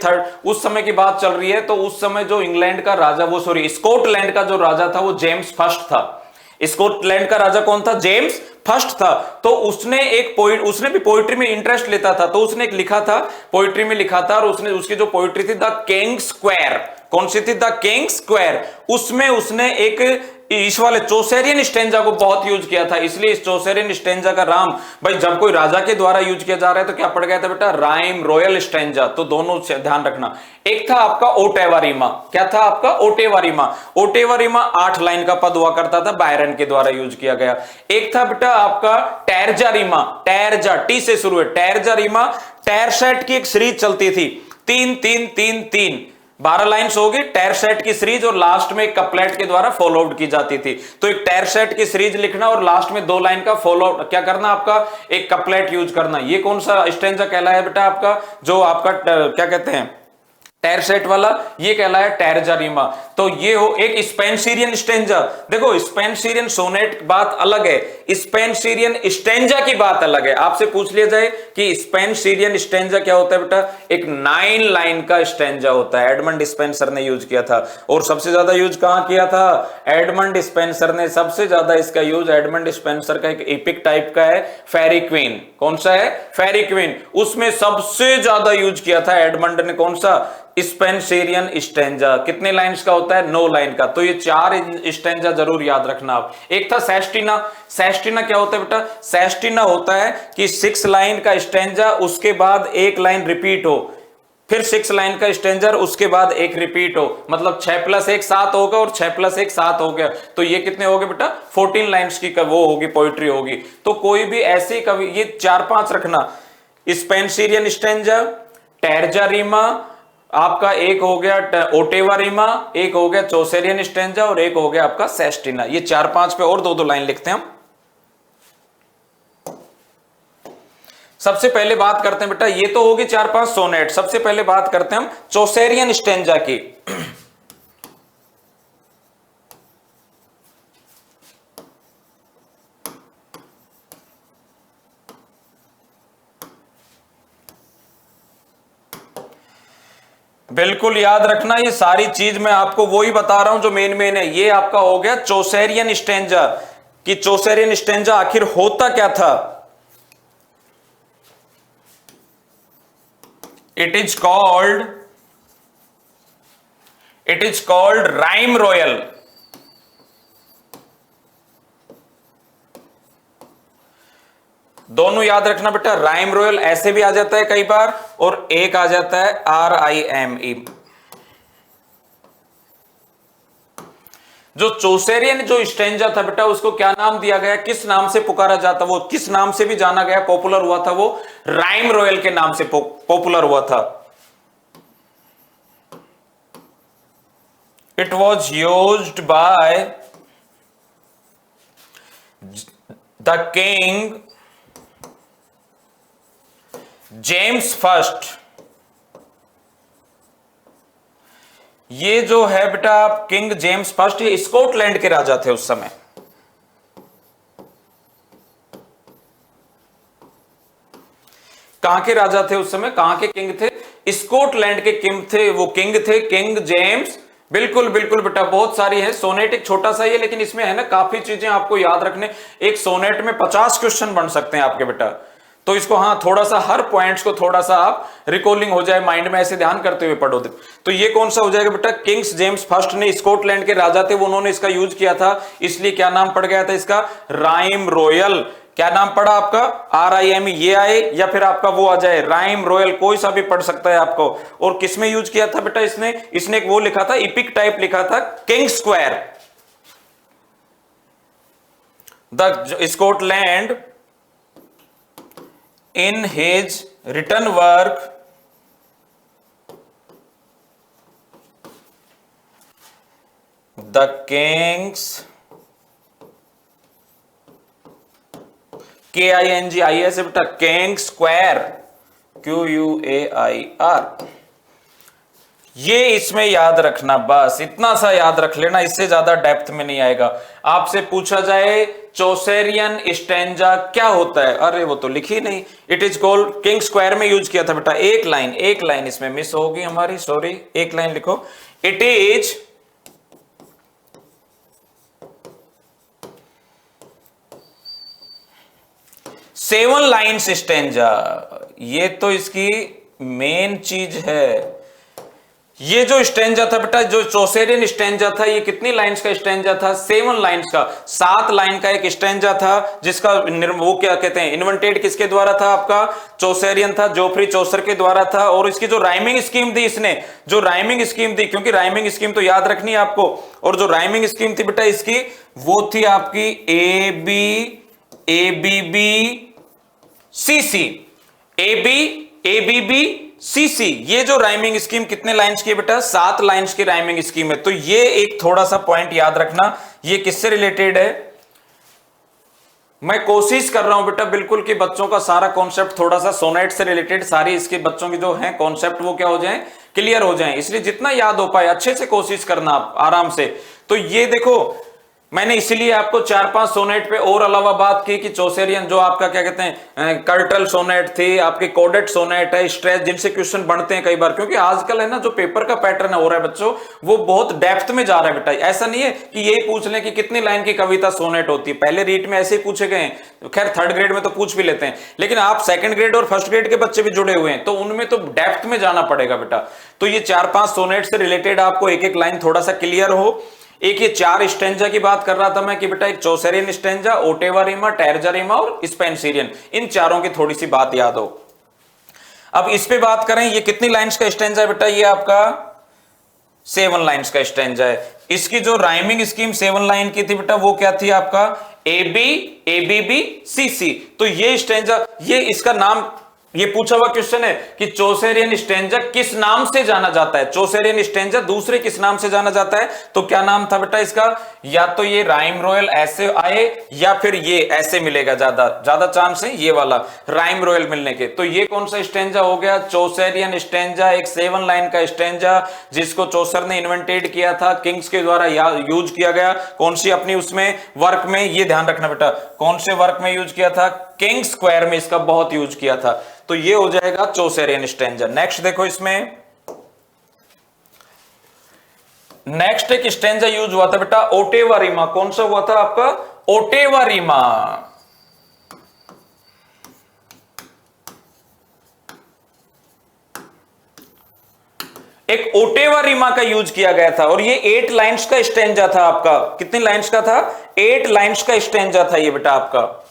उस समय की बात चल रही है, तो उस समय जो इंग्लैंड का राजा, वो सॉरी स्कॉटलैंड का जो राजा था वो जेम्स फर्स्ट था। स्कॉटलैंड का राजा कौन था, जेम्स फर्स्ट था। तो उसने उसने भी पोइट्री में इंटरेस्ट लेता था, तो उसने एक लिखा था, पोइट्री में लिखा था, और उसने उसकी जो पोइट्री थी द किंग स्क्वायर, कौन सी थी, द किंग स्क्वायर, उसमें उसने एक इस वाले चौसेरियन स्टेंजा को बहुत यूज किया था। इसलिए इस चौसेरियन स्टेंजा का नाम, भाई जब कोई राजा के द्वारा यूज किया जा रहा है तो क्या पड़ गया था बेटा, राइम रॉयल स्टेंजा। तो दोनों ध्यान रखना। एक था आपका ओटेवा रीमा। क्या था आपका, ottava rima. Ottava Reema 8 line का पद हुआ करता था, बायरन के द्वारा यूज किया गया। एक था बेटा आपका टैरजा रीमा, टैरजा टी से शुरू है, टैरजा रीमा। टैरसेट की एक सीरीज चलती थी, 3-3-3-3, 12 लाइन्स होगी टैरसेट की सीरीज, और लास्ट में एक कपलेट के द्वारा फॉलोड की जाती थी। तो एक टैरसेट की सीरीज लिखना और लास्ट में 2 लाइन का फॉलो क्या करना, आपका एक कपलेट यूज करना। ये कौन सा स्टेंजा कहलाया बेटा आपका, जो आपका क्या कहते हैं टैरसेट वाला, ये कहलाया टैरजा रीमा। तो ये हो एक स्पेंसिरियन स्टेंजा। देखो स्पेंसिरियन सोनेट बात अलग है, स्पेंसिरियन स्टेंजा की बात अलग है। आपसे पूछ लिया जाए कि स्पेंसिरियन स्टेंजा क्या होता है बेटा, एक 9 लाइन का स्टेंजा होता है। एडमंड स्पेंसर ने यूज किया था, और सबसे ज्यादा यूज कहां किया था, एडमंड स्पेंसर ने सबसे ज्यादा इसका यूज, एडमंड स्पेंसर का एक एपिक टाइप का है फेरी क्वीन। कौन सा है, फेरी क्वीन, उसमें सबसे ज्यादा यूज किया था एडमंड ने। कौन सा, स्पेंसिरियन स्टेंजा। कितने लाइंस का होता है, 9 लाइन का। तो ये 4 स्टेंजा जरूर याद रखना आप। एक था सेस्टिना। सेस्टिना क्या होता है बेटा, सेस्टिना होता है कि 6 लाइन का स्टेंजा, उसके बाद 1 लाइन रिपीट हो, फिर 6 लाइन का स्टेंजर, उसके बाद 1 रिपीट हो, मतलब 6 + 1 7 होगा, और 6 + 1 7 हो गया। तो ये कितने हो गए बेटा, 14 लाइंस की वो होगी, पोइट्री होगी। तो कोई भी ऐसी कवि, ये 4-5 रखना, स्पेंसिरियन स्टेंजा, टैरजा रीमा आपका, एक हो गया ओटेवा रीमा, एक हो गया चौसेरियन स्टेंजा, और एक हो गया आपका सेस्टिना। ये 4-5 पे और 2-2 लाइन लिखते हैं हम। सबसे पहले बात करते हैं बेटा, ये तो होगी 4-5 सोनेट। सबसे पहले बात करते हैं हम चौसेरियन स्टेंजा की। बिल्कुल याद रखना, ये सारी चीज मैं आपको वही बता रहा हूं जो मेन है। ये आपका हो गया चौसेरियन स्टेंजा, कि चौसेरियन स्टेंजा आखिर होता क्या था। It is called rhyme royal. दोनों याद रखना बेटा, राइम रॉयल ऐसे भी आ जाता है कई बार, और एक आ जाता है RIME। जो चौसेरियन जो स्टेंजा था बेटा, उसको क्या नाम दिया गया, किस नाम से पुकारा जाता, वो किस नाम से भी जाना गया, पॉपुलर हुआ था, वो राइम रॉयल के नाम से पॉपुलर हुआ था। It was used by the king James first. ये जो है बेटा किंग जेम्स फर्स्ट, ये स्कॉटलैंड के राजा थे उस समय। कहां के राजा थे उस समय, कहां के किंग थे, स्कॉटलैंड के किंग थे, वो किंग थे किंग जेम्स। बिल्कुल बिल्कुल बेटा, बहुत सारी है। सोनेट एक छोटा सा ही है, लेकिन इसमें है ना काफी चीजें आपको याद रखने। एक सोनेट में 50 क्वेश्चन बन सकते हैं आपके बेटा, तो इसको हाँ थोड़ा सा हर पॉइंट्स को थोड़ा सा आप रिकॉलिंग हो जाए माइंड में, ऐसे ध्यान करते हुए पढ़ो। तो ये कौन सा हो जाएगा बेटा, किंग्स जेम्स फर्स्ट ने, स्कॉटलैंड के राजा थे वो, उन्होंने इसका यूज किया था, इसलिए क्या नाम पड़ गया था इसका, राइम रॉयल। क्या नाम पड़ा आपका, RIME, ये आए या फिर आपका वो आ जाए राइम रॉयल, कोई सा भी पढ़ सकता है आपको। और किसमें यूज किया था बेटा इसने एक वो लिखा था, इपिक टाइप लिखा था, king square. The Scotland in his written work the king's KINGIS बेटा, किंग स्क्वायर QUAIR। ये इसमें याद रखना, बस इतना सा याद रख लेना, इससे ज्यादा डेप्थ में नहीं आएगा। आपसे पूछा जाए चौसेरियन स्टेंजा क्या होता है, अरे वो तो लिखी नहीं। It is called, king square में यूज किया था बेटा। एक लाइन इसमें मिस होगी हमारी, सॉरी, एक लाइन लिखो। It is seven lines stanza, ये तो इसकी मेन चीज है। ये जो स्टेंजा था बेटा, जो चौसेरियन स्टेंजा था, ये कितनी लाइंस का स्टेंजा था, 7 लाइंस का। 7 लाइन का एक स्टेंजा था, जिसका वो क्या कहते हैं, इन्वेंटेड किसके द्वारा था, आपका चौसेरियन था, जोफ्री चौसर के द्वारा था। और इसकी जो राइमिंग स्कीम थी, इसने जो राइमिंग स्कीम थी, क्योंकि राइमिंग स्कीम तो याद रखनी है आपको, और जो राइमिंग स्कीम थी बेटा इसकी, वो थी आपकी ABBCC। ये जो राइमिंग स्कीम कितने लाइंस की है बेटा, 7 लाइंस की राइमिंग स्कीम है। तो ये एक थोड़ा सा पॉइंट याद रखना, ये किससे रिलेटेड है। मैं कोशिश कर रहा हूं बेटा बिल्कुल कि बच्चों का सारा कॉन्सेप्ट थोड़ा सा सोनेट से रिलेटेड, सारी इसके बच्चों की जो है कॉन्सेप्ट वो क्या हो जाए, क्लियर हो जाए। इसलिए जितना याद हो पाए अच्छे से कोशिश करना आप आराम से। तो ये देखो, मैंने इसीलिए आपको 4-5 सोनेट पे और अलावा बात की कि चौसेरियन जो आपका क्या कहते हैं, कर्टल सोनेट थी, आपकी कोडेट सोनेट है, स्ट्रेस, जिनसे क्वेश्चन बनते हैं कई बार। क्योंकि आजकल है ना जो पेपर का पैटर्न हो रहा है बच्चों, वो बहुत डेप्थ में जा रहा है बेटा। ऐसा नहीं है कि यही पूछ लें कि कितनी लाइन की कविता सोनेट होती है, पहले रीट में ऐसे ही पूछे गए, खैर 3rd ग्रेड में तो पूछ भी लेते हैं, लेकिन आप 2nd ग्रेड और 1st ग्रेड के बच्चे भी जुड़े हुए हैं, तो उनमें तो डेप्थ में जाना पड़ेगा बेटा। तो ये 4-5 सोनेट से रिलेटेड आपको एक लाइन थोड़ा सा क्लियर हो। एक ये 4 स्टेंजा की बात कर रहा था मैं कि बेटा, एक चौसेरियन स्टेंजा, ओटेवा रीमा, टैरजा रीमा और स्पेंसीरियन, इन चारों की थोड़ी सी बात याद हो। अब इस पे बात करें, ये कितनी लाइंस का स्टेंजा है बेटा, ये आपका 7 लाइंस का स्टेंजा है। इसकी जो राइमिंग स्कीम 7 लाइन की थी बेटा, वो क्या थी आपका, ABBCC। तो ये स्टेंजा, ये इसका नाम, ये पूछा हुआ क्वेश्चन है कि चौसेरियन स्टेंजा किस नाम से जाना जाता है, चौसेरियन स्टेंजा दूसरे किस नाम से जाना जाता है। तो क्या नाम था बेटा इसका, या तो ये राइम रॉयल ऐसे आए, या फिर ये ऐसे मिलेगा, ज्यादा चांस है ये वाला राइम रॉयल मिलने के। तो ये कौन सा स्टेंजा हो गया, चौसेरियन स्टेंजा, एक 7 लाइन का स्टेंजा, जिसको चौसर ने इन्वेंटेड किया था, किंग्स के द्वारा यूज किया गया। कौन सी अपनी उसमें वर्क में, ये ध्यान रखना बेटा, कौन से वर्क में यूज किया था, किंग स्क्वायर में इसका बहुत यूज किया था। तो ये हो जाएगा चौसेरियन स्टेंजा। नेक्स्ट देखो, इसमें नेक्स्ट एक स्टेंजा यूज हुआ था बेटा, ओटेवा रीमा। कौन सा हुआ था आपका, ओटेवा रीमा। एक ओटेवा रीमा का यूज किया गया था, और ये 8 लाइंस का स्टेंजा था आपका। कितनी लाइंस का था, 8 लाइंस का स्टेंजा था ये बेटा आपका।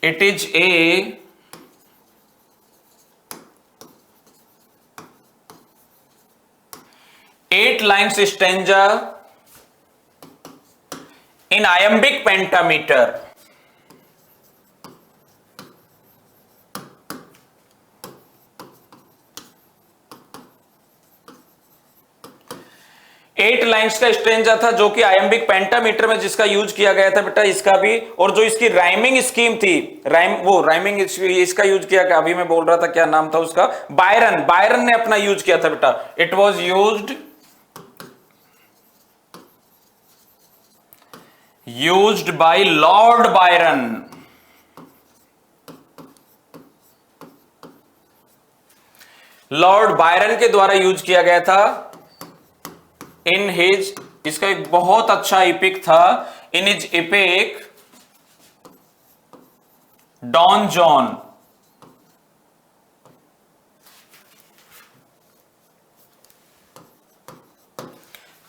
It is a eight lines stanza in iambic pentameter. Eight lines का स्ट्रेंजा था जो कि आयम्बिक पेंटामीटर में जिसका यूज किया गया था बेटा, इसका भी। और जो इसकी राइमिंग स्कीम थी, राइमिंग इसका यूज किया गया, अभी मैं बोल रहा था क्या नाम था उसका, बायरन ने अपना यूज किया था बेटा। It was used by Lord Byron. Lord Byron के द्वारा यूज किया गया था इन हिज, इसका एक बहुत अच्छा इपिक था, in his epic Don Juan.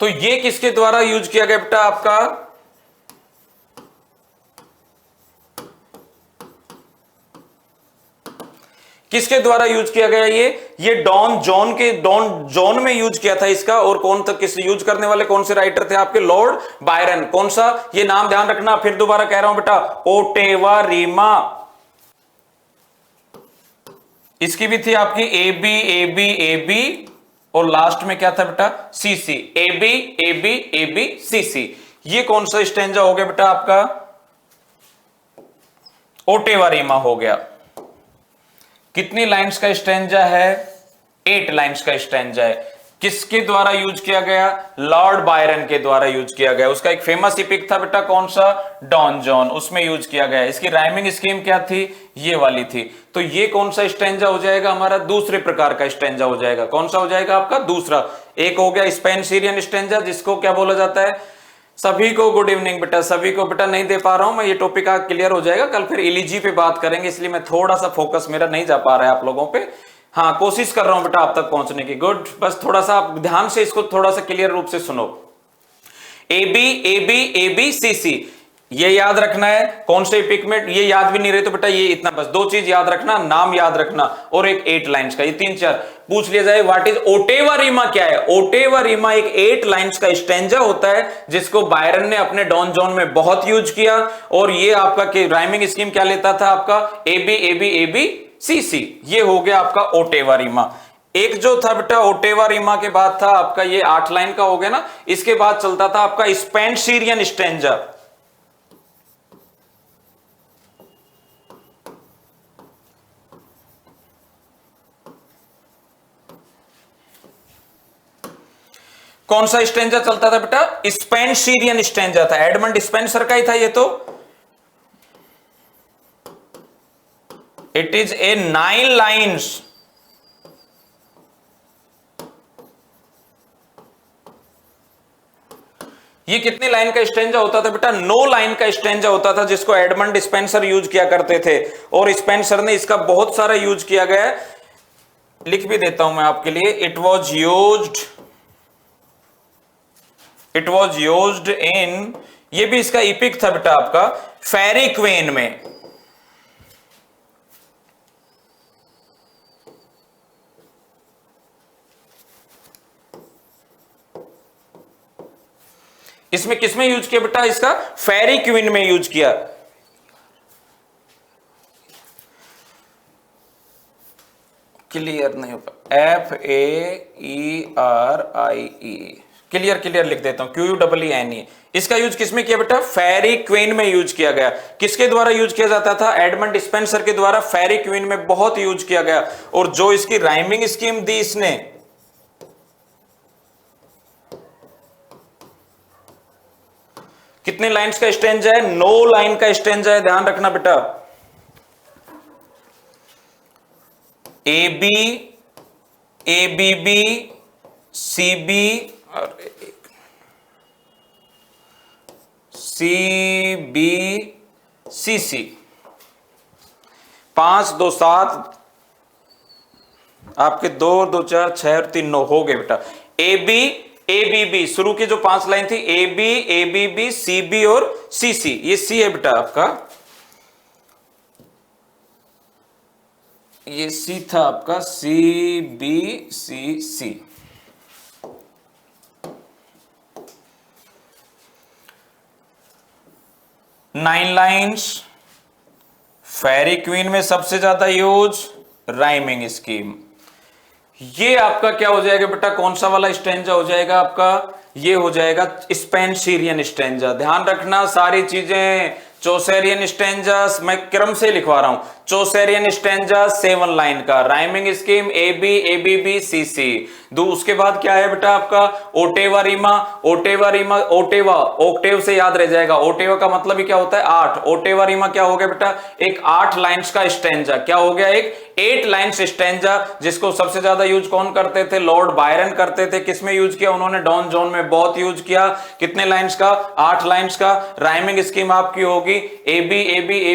तो ये किसके द्वारा यूज किया गया बेटा आपका, किसके द्वारा यूज किया गया ये डॉन जॉन में यूज किया था इसका। और कौन था, किस यूज करने वाले कौन से राइटर थे आपके, लॉर्ड बायरन। कौन सा, ये नाम ध्यान रखना, फिर दोबारा कह रहा हूं बेटा, ओटेवा रीमा। इसकी भी थी आपकी ए बी और लास्ट में क्या था बेटा, सी सी, ए बी सी सी। ये कौन सा स्टेंजा हो गया बेटा आपका, ओटेवा रीमा हो गया। कितनी लाइंस का स्टेंजा है, 8 लाइंस का स्टेंजा है। किसके द्वारा यूज किया गया, लॉर्ड बायरन के द्वारा यूज किया गया। उसका एक फेमस इपिक था बेटा, कौन सा, डॉन जॉन, उसमें यूज किया गया। इसकी राइमिंग स्कीम क्या थी, ये वाली थी। तो ये कौन सा स्टेंजा हो जाएगा हमारा, दूसरे प्रकार का स्टेंजा हो जाएगा। कौन सा हो जाएगा आपका, दूसरा। एक हो गया स्पेंसिरियन स्टेंजा, जिसको क्या बोला जाता है, सभी को गुड इवनिंग बेटा, सभी को बेटा नहीं दे पा रहा हूं मैं, ये टॉपिक क्लियर हो जाएगा कल, फिर इलीजी पे बात करेंगे, इसलिए मैं थोड़ा सा फोकस मेरा नहीं जा पा रहा है आप लोगों पे। हाँ, कोशिश कर रहा हूं बेटा आप तक पहुंचने की। गुड, बस थोड़ा सा आप ध्यान से इसको थोड़ा सा क्लियर रूप से सुनो। ए बी सी सी, ये याद रखना है। कौन से इपिक में, ये याद भी नहीं रहे तो बेटा ये इतना, बस 2 चीज याद रखना, नाम याद रखना और एक 8 लाइंस का, ये 3-4 पूछ लिया जाए। व्हाट इज ओटेवा रीमा, क्या है ओटेवा रीमा, एक 8 लाइंस का स्टेंजा होता है जिसको बायरन ने अपने डॉन जॉन में बहुत यूज किया। और ये आपका राइमिंग स्कीम क्या लेता था आपका, ए बी सी सी। ये हो गया आपका ओटेवा रीमा। एक जो था बेटा ओटेवा रीमा के बाद था आपका ये 8 लाइन का हो गया ना, इसके बाद चलता था आपका स्पेंसिरियन स्टेंजा। कौन सा स्टेंजा चलता था बेटा, स्पेंसिरियन स्टेंजा था, एडमंड स्पेंसर का ही था ये। तो इट इज ए 9 लाइन्स, ये कितनी लाइन का स्टेंजा होता था बेटा, 9 लाइन का स्टेंजा होता था, जिसको एडमंड स्पेंसर यूज किया करते थे। और स्पेंसर ने इसका बहुत सारा यूज किया गया, लिख भी देता हूं मैं आपके लिए। इट वॉज यूज्ड इन, ये भी इसका इपिक था बेटा आपका, फेरी क्वीन में। इसमें किसमें यूज किया बेटा, इसका फेरी क्वीन में यूज किया। क्लियर नहीं होगा, FAERIE, क्लियर लिख देता हूं, QUEENE। इसका यूज किसमें किया बेटा, फेरी क्वीन में यूज किया गया। किसके द्वारा यूज किया जाता था, एडमंड स्पेंसर के द्वारा फेरी क्वीन में बहुत यूज किया गया। और जो इसकी राइमिंग स्कीम दी इसने, कितने लाइंस का स्टेंजा है, 9 लाइन का स्टेंजा है, ध्यान रखना बेटा। ए बी सी बी और सी बी सी सी, 5 2 7 आपके 2 2 4 6 और 3 9 हो गए बेटा। ए बी बी शुरू की जो 5 लाइन थी, A B B C B और सी सी, ये सी है बेटा आपका। ये सी था आपका, सी बी सी सी। नाइन लाइन्स, फेरी क्वीन में सबसे ज्यादा यूज, राइमिंग स्कीम। ये आपका क्या हो जाएगा बेटा, कौन सा वाला स्टैंजा हो जाएगा आपका, ये हो जाएगा स्पेंसियन स्टैंजा। ध्यान रखना सारी चीजें, चौसेरियन स्टैंजास मैं क्रम से लिखवा रहा हूं। चौसेरियन स्टैंजा 7 लाइन का, rhyming scheme A B B C C. उसके बाद क्या है बेटा आपका, ottava rima. Ottava rima, ottava octave से याद रह जाएगा, ओटेवा का मतलब ही क्या होता है 8। ओटेवा रीमा क्या हो गया बेटा, एक 8 लाइन्स का स्टैंजा। क्या हो गया, एक 8 लाइन्स स्टैंजा, जिसको सबसे ज्यादा यूज कौन करते थे, लॉर्ड बायरन करते थे। किसमें यूज किया उन्होंने, डॉन जॉन में बहुत यूज किया। कितने लाइन्स का, 8 लाइन्स का। राइमिंग स्कीम आपकी होगी ए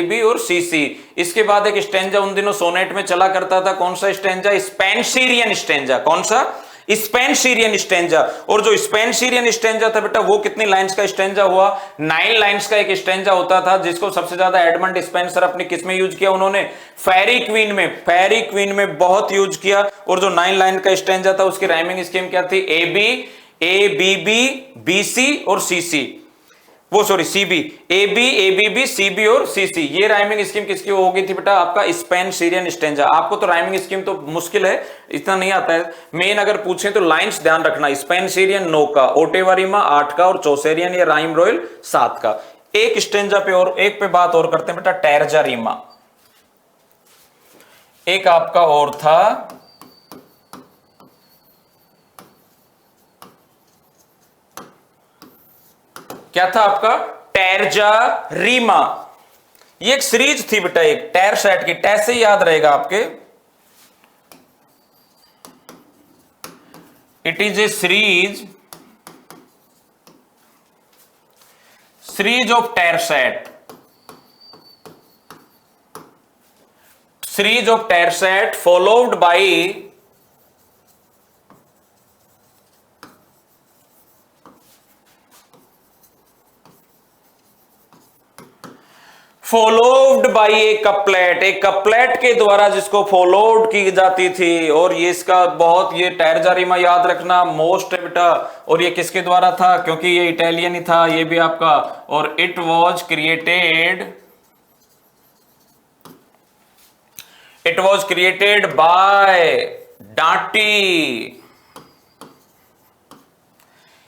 बी और सी सी। इसके बाद एक स्टैंजा उन दिनों सोनेट में चला करता था, कौन सा स्टैंजा, स्पेंसियन स्टैंजा। कौन सा, स्पेंसियन स्टैंजा। और जो स्पेंसियन स्टैंजा था बेटा, वो कितनी लाइंस का स्टैंजा हुआ, 9 लाइंस का एक स्टैंजा होता था, जिसको सबसे ज्यादा एडमंड स्पेंसर अपने किस में यूज किया उन्होंने, फेरी क्वीन में। फेरी क्वीन में बहुत यूज किया। और जो 9 लाइन का स्टैंजा था उसकी राइमिंग स्कीम क्या थी, ए बी बी सी और सी सी, वो sorry C B, A B B C B और सी सी। ये राइमिंग स्कीम किसकी हो गई थी बेटा, आपका स्पेंसियन स्टैंजा। आपको तो राइमिंग स्कीम तो मुश्किल है, इतना नहीं आता है। मेन अगर पूछे तो लाइंस ध्यान रखना, स्पेंसियन 9 का, ओटेवा रीमा 8 का और चौसेरियन या राइम रॉयल 7 का। एक स्टैंजा पे और एक पे बात और करते हैं बेटा, टैरजा रीमा। एक आपका और था क्या था आपका, टैरजा रीमा। ये एक सीरीज थी बेटा, एक टैर सेट की, टैर से याद रहेगा आपके। It is A series of tyre set, series of tyre set followed by A couplet. एक कपलेट के द्वारा जिसको फॉलोड की जाती थी। और ये इसका बहुत, ये टैरजा रीमा याद रखना मोस्ट है बेटा। और ये किसके द्वारा था, क्योंकि ये इटालियन ही था ये भी आपका। और इट वॉज क्रिएटेड बाय डांटी,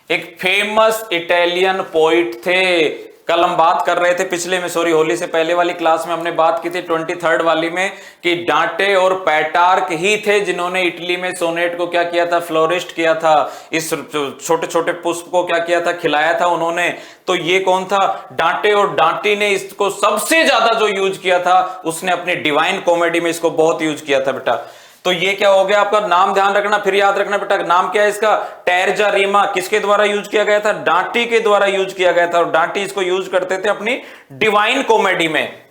एक फेमस इटालियन पोइट थे। कल हम बात कर रहे थे पिछले में, सॉरी होली से पहले वाली क्लास में हमने बात की थी 23rd वाली में, कि डांटे और पैटार्क ही थे जिन्होंने इटली में सोनेट को क्या किया था, फ्लोरिस्ट किया था। इस छोटे छोटे पुष्प को क्या किया था, खिलाया था उन्होंने। तो ये कौन था, डांटे। और डांटी ने इसको सबसे ज्यादा जो यूज किया था, उसने अपनी डिवाइन कॉमेडी में इसको बहुत यूज किया था बेटा। तो ये क्या हो गया आपका, नाम ध्यान रखना, फिर याद रखना बेटा, नाम क्या है इसका, टैरजा रीमा। किसके द्वारा यूज किया गया था, डांटी के द्वारा यूज किया गया था। और डांटी इसको यूज करते थे अपनी डिवाइन कॉमेडी में,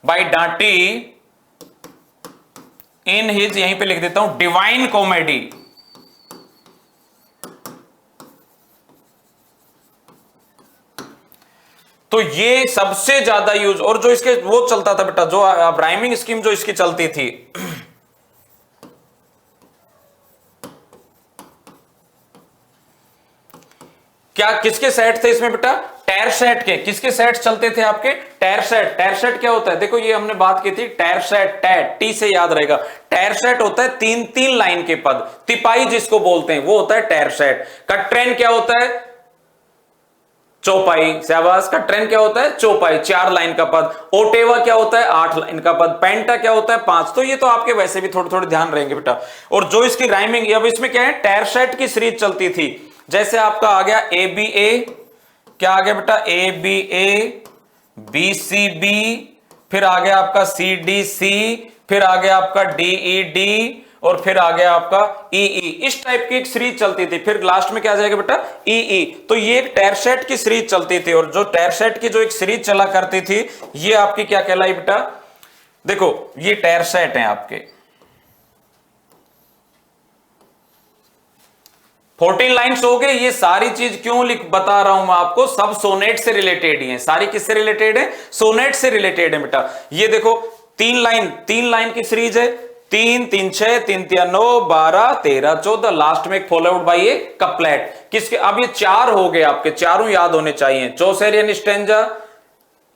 बाय डांटी इन हिज, यहीं पे लिख देता हूं, डिवाइन कॉमेडी। तो ये सबसे ज्यादा यूज। और जो इसके वो चलता था बेटा, जो राइमिंग स्कीम जो इसकी चलती थी, क्या किसके सेट थे इसमें बेटा, टैर सेट के। किसके सेट चलते थे आपके, टैर सेट। टैर सेट क्या होता है, देखो ये हमने बात की थी, टैर सेट, टैट टी से याद रहेगा। टैर सेट होता है 3-3 लाइन के पद, तिपाई जिसको बोलते हैं वो होता है टैर सेट। कट्रेन क्या होता है, चौपाई, शाबाश। कट्रेन क्या होता है, चौपाई, 4 लाइन का पद। ओटेवा क्या होता है, 8 लाइन का पद। पेंटा क्या होता है, 5। तो ये तो आपके वैसे भी थोड़े थोड़े ध्यान रहेंगे बेटा। और जो इसकी राइमिंग, अब इसमें क्या है, टैर सेट की सीरीज चलती थी। जैसे आपका आ गया ए बी ए, क्या आ गया बेटा, A B A B C B, फिर आ गया आपका सी डी सी, फिर आ गया आपका डी ई डी, और फिर आ गया आपका ई ई। इस टाइप की एक सीरीज चलती थी। फिर लास्ट में क्या आ जाएगा बेटा, ई ई। तो ये एक टैर सेट की सीरीज चलती थी। और जो टैर सेट की जो एक सीरीज चला करती थी, ये आपकी क्या कहलाई बेटा, देखो ये टैर सेट है आपके, 14 लाइन्स हो गए। ये सारी चीज क्यों बता रहा हूं मैं आपको, सब सोनेट से रिलेटेड ही है। सारी किससे रिलेटेड है, सोनेट से रिलेटेड है बेटा। ये देखो 3 लाइन की सीरीज है, 3 3 6 3 3 9 12 13 14, लास्ट में एक फॉलोड बाई ए कपलेट। किसके? अब ये 4 हो गए आपके, चारों याद होने चाहिए। चौसेरियन स्टेंजा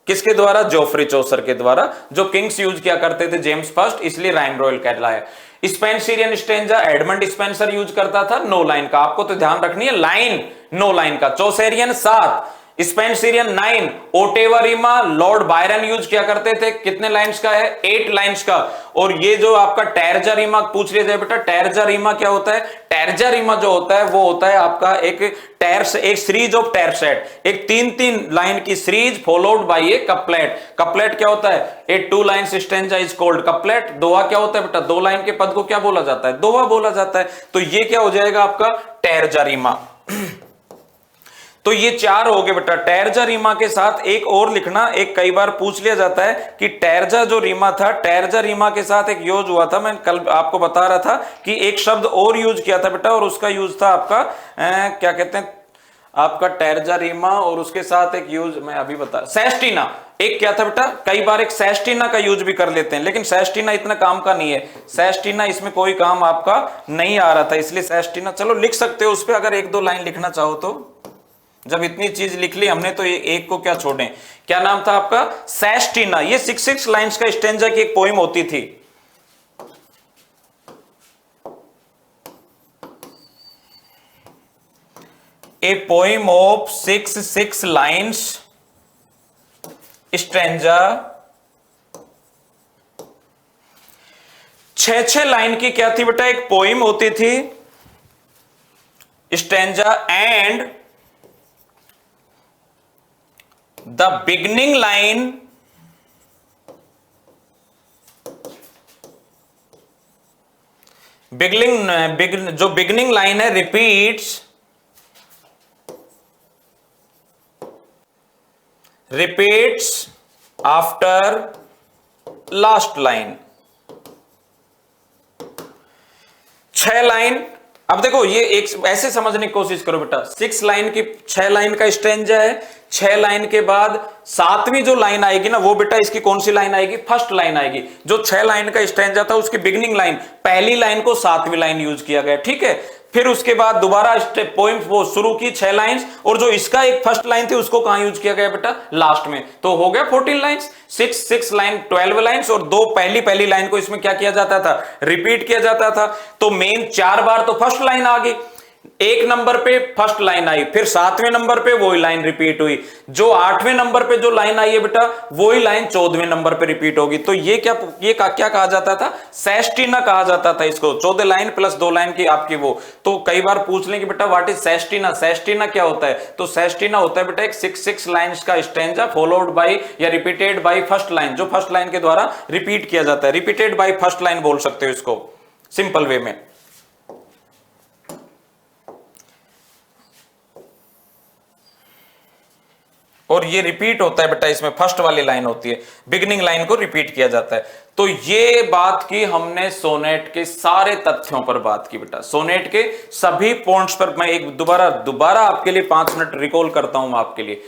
किसके द्वारा? जोफ्री चौसर के द्वारा, जो किंग्स यूज किया करते थे, जेम्स फर्स्ट, इसलिए राइम रॉयल कहलाया। Spenserian stanza Edmund Spenser use करता था, 9 लाइन का, आपको तो ध्यान रखनी है, लाइन 9 लाइन का। चौसेरियन 7, स्पेंसरियन 9, ओटेवरिमा लॉर्ड बायरन यूज किया करते थे, कितने लाइंस का है? 8 लाइंस का। और ये जो आपका टैरजा-रीमा पूछ लिया जाए बेटा, टैरजा-रीमा क्या होता है? टैरजा-रीमा जो होता है वो होता है आपका एक सीरीज ऑफ टैरसेट, एक 3-3 लाइन की series followed by a couplet. Couplet क्या होता है? A 2 lines stanza is called couplet. दोहा क्या होता है बेटा? 2 लाइन के पद को क्या बोला जाता है? दोहा बोला जाता है। तो ये क्या हो जाएगा आपका? टैरजा-रीमा। तो ये 4 हो गए बेटा। टैरजा रीमा के साथ एक और लिखना, एक कई बार पूछ लिया जाता है कि टैरजा जो रीमा था, टैरजा रीमा के साथ एक यूज हुआ था, मैं कल आपको बता रहा था कि एक शब्द और यूज किया था बेटा, और उसका यूज था आपका क्या कहते हैं आपका टैरजा रीमा, और उसके साथ एक यूज मैं अभी बता, सेस्टिना। एक क्या था बेटा? कई बार एक सेस्टिना का यूज भी कर लेते हैं, लेकिन सेस्टिना इतना काम का नहीं है। सेस्टिना इसमें कोई काम आपका नहीं आ रहा था, इसलिए सेस्टिना चलो लिख सकते हो उस पर, अगर 1-2 लाइन लिखना चाहो तो। जब इतनी चीज लिख ली हमने तो ये एक को क्या छोड़ें। क्या नाम था आपका? सेस्टिना। ये 6 लाइंस का स्टेंजा की एक पोइम होती थी। A poem of 6 lines stanza, 6 line की क्या थी बेटा? एक पोइम होती थी stanza, and the beginning line जो बिगनिंग लाइन है repeats after last line. 6 line. अब देखो ये एक ऐसे समझने की कोशिश करो बेटा, 6 लाइन की 6 लाइन का स्टेंजा है, 6 लाइन के बाद 7वीं जो लाइन आएगी ना, वो बेटा इसकी कौन सी लाइन आएगी? फर्स्ट लाइन आएगी। जो 6 लाइन का स्टेंजा था उसकी बिगिनिंग लाइन, पहली लाइन को 7वीं लाइन यूज किया गया, ठीक है। फिर उसके बाद दोबारा पोइम वो शुरू की 6 लाइंस, और जो इसका एक फर्स्ट लाइन थी उसको कहां यूज किया गया बेटा? लास्ट में। तो हो गया 14 लाइंस। 6 लाइन 12 लाइंस, और 2 पहली लाइन को इसमें क्या किया जाता था? रिपीट किया जाता था। तो मेन 4 बार तो फर्स्ट लाइन आ गई, 1 नंबर पे फर्स्ट लाइन आई, फिर 7वें नंबर पे वही लाइन रिपीट हुई, जो 8वें नंबर पे जो लाइन आई है बेटा वही लाइन 14वें नंबर पे रिपीट होगी। तो ये क्या कहा जाता था? सेस्टिना कहा जाता था इसको। 14 लाइन प्लस 2 लाइन की आपकी वो। तो कई बार पूछ लें कि बेटा व्हाट इज सेस्टिना? सेस्टिना क्या होता है? तो सेस्टिना होता है बेटा एक 6 लाइंस का स्टेंजा फॉलोड बाय या रिपीटेड बाय फर्स्ट लाइन, जो फर्स्ट लाइन के द्वारा रिपीट किया जाता है। रिपीटेड बाय फर्स्ट लाइन बोल सकते हो इसको सिंपल वे में। और ये रिपीट होता है बेटा, इसमें फर्स्ट वाली लाइन होती है, बिगिनिंग लाइन को रिपीट किया जाता है। तो ये बात की हमने सोनेट के सारे तथ्यों पर बात की बेटा, सोनेट के सभी पॉइंट्स पर। मैं एक दोबारा आपके लिए 5 मिनट रिकॉल करता हूं आपके लिए।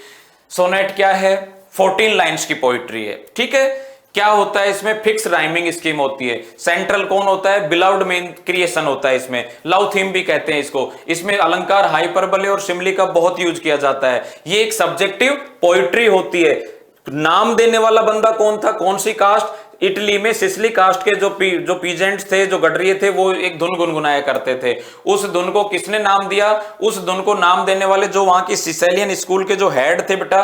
सोनेट क्या है? 14 लाइंस की पोइट्री है, ठीक है। क्या होता है इसमें? फिक्स राइमिंग स्कीम होती है। सेंट्रल कौन होता है? बिलव्ड मेन क्रिएशन होता है इसमें, लव थीम भी कहते हैं इसको। इसमें अलंकार, हाइपरबले और सिमली का बहुत यूज किया जाता है। ये एक सब्जेक्टिव पोइट्री होती है। नाम देने वाला बंदा कौन था? कौन सी कास्ट? इटली में सिसिली कास्ट के जो पीजेंट्स थे, जो गडरिये थे, वो एक धुन गुनगुनाया करते थे। उस धुन को किसने नाम दिया? उस धुन को नाम देने वाले जो वहां की सिसेलियन स्कूल के जो हेड थे बेटा,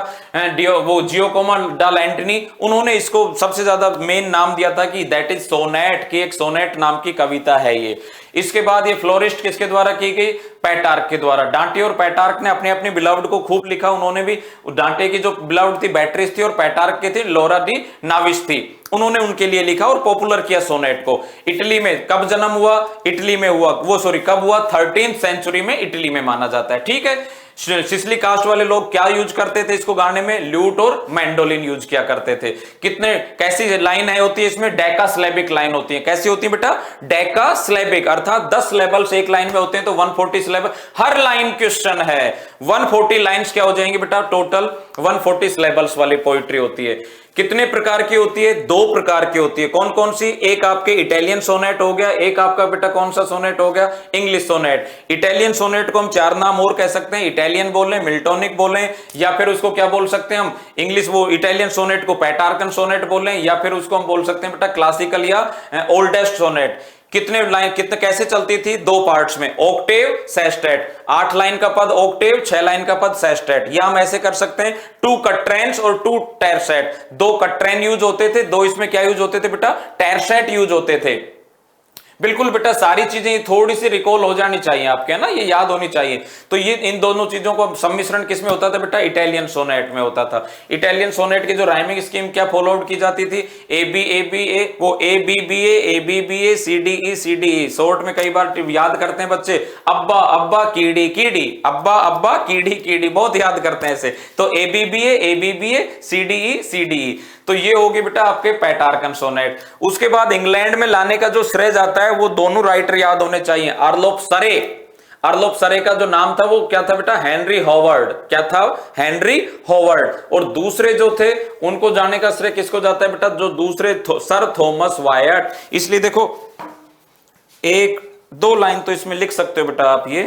वो जियोकोमा डा लैंटनी, उन्होंने इसको सबसे ज्यादा मेन नाम दिया था कि दैट इज सोनेट, की एक सोनेट नाम की कविता है ये। इसके बाद ये फ्लोरिस्ट किसके द्वारा की गई? पैटार्क के द्वारा। डांटे और पैटार्क ने अपने अपने बिलव्ड को खूब लिखा। उन्होंने भी, डांटे की जो बिलव्ड थी बैट्रिस थी, और पैटार्क की थी लोरा दी नाविस थी, उन्होंने उनके लिए लिखा और पॉपुलर किया सोनेट को। इटली में कब जन्म हुआ? इटली में हुआ, कब हुआ? 13th सेंचुरी में इटली में माना जाता है, ठीक है। सिसली कास्ट वाले लोग क्या यूज करते थे इसको गाने में? ल्यूट और मैंडोलिन यूज किया करते थे। कितने कैसी लाइन है होती है इसमें? डेकासिलेबिक लाइन होती है। कैसी होती है बेटा? डेकासिलेबिक, अर्थात 10 लेवल्स एक लाइन में होते हैं, तो 140 सिलेबल हर लाइन क्वेश्चन है। 140 लाइंस क्या हो जाएंगी बेटा? टोटल 140 सिलेबल्स वाली पोइट्री होती है। कितने प्रकार की होती है? 2 प्रकार की होती है। कौन कौन सी? एक आपके इटालियन सोनेट हो गया, एक आपका बेटा कौन सा सोनेट हो गया? English sonnet. इटालियन सोनेट को हम 4 नाम और कह सकते हैं, इटालियन बोलें, मिल्टोनिक बोलें, या फिर उसको क्या बोल सकते हैं हम? इंग्लिश वो इटालियन सोनेट को पेटार्कन सोनेट बोलें, या फिर उसको हम बोल सकते हैं बेटा क्लासिकल या ओल्डेस्ट सोनेट। कितने लाइन, कितने कैसे चलती थी? 2 पार्ट्स में, ऑक्टेव सेस्टेट। 8 लाइन का पद ऑक्टेव, 6 लाइन का पद सेस्टेट। या हम ऐसे कर सकते हैं 2 कट्रेन्स और 2 टेरसेट। 2 कट्रेन यूज होते थे, 2 इसमें क्या यूज होते थे बेटा? टेरसेट यूज होते थे। बिल्कुल बेटा सारी चीजें थोड़ी सी रिकॉल हो जानी चाहिए आपके, है ना, ये याद होनी चाहिए। तो ये इन दोनों चीजों को सम्मिश्रण किस में होता था बेटा? इटालियन सोनेट में होता था। इटालियन सोनेट की जो राइमिंग स्कीम क्या फॉलोड की जाती थी? ए बी ए, वो A B B A, C D E. Short में कई बार याद करते हैं बच्चे, अब्बा अब्बा कीड़ी कीड़ी, अब्बा अब्बा कीड़ी कीड़ी, बहुत याद करते हैं ऐसे। तो A B B A, C D E. तो ये होगी बेटा आपके पेटार्कन सोनेट। उसके बाद इंग्लैंड में लाने का जो श्रेय जाता है वो दोनों राइटर याद होने चाहिए। अर्लोप सरे का जो नाम था वो क्या था बेटा? Henry Howard. क्या था? Henry Howard. और दूसरे जो थे उनको जाने का श्रेय किसको जाता है बेटा? जो दूसरे सर थॉमस वायट। इसलिए देखो 1-2 लाइन तो इसमें लिख सकते हो बेटा आप ये।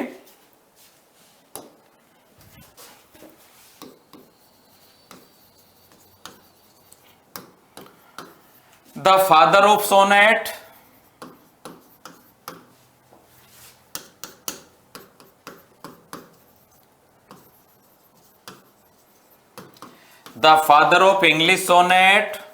The father of sonnet, the father of English sonnet,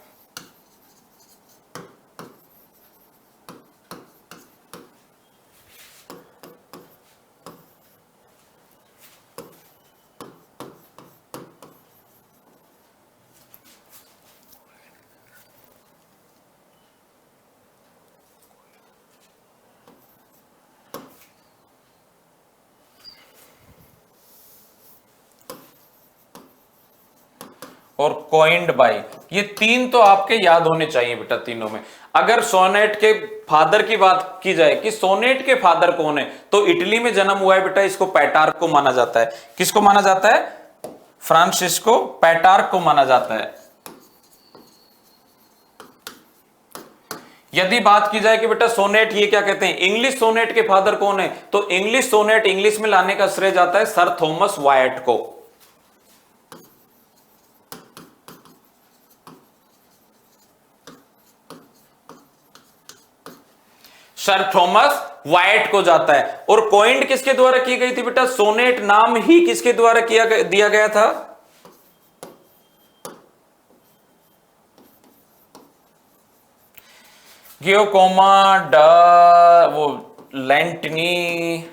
और कॉइन्ड बाय, ये 3 तो आपके याद होने चाहिए बेटा तीनों में। अगर सोनेट के फादर की बात की जाए कि सोनेट के फादर कौन है, तो इटली में जन्म हुआ है बेटा, इसको पेटार्क को माना जाता है। किसको माना जाता है? फ्रांसिस्को पेटार्क को माना जाता है। यदि बात की जाए कि बेटा सोनेट ये क्या कहते हैं, इंग्लिश सोनेट के फादर कौन है, तो इंग्लिश सोनेट इंग्लिश में लाने का श्रेय जाता है सर थॉमस वायट को। सर थॉमस वाइट को जाता है। और कॉइन्ड किसके द्वारा की गई थी बेटा? सोनेट नाम ही किसके द्वारा दिया गया था? गियोकोमा वो लैंटनी,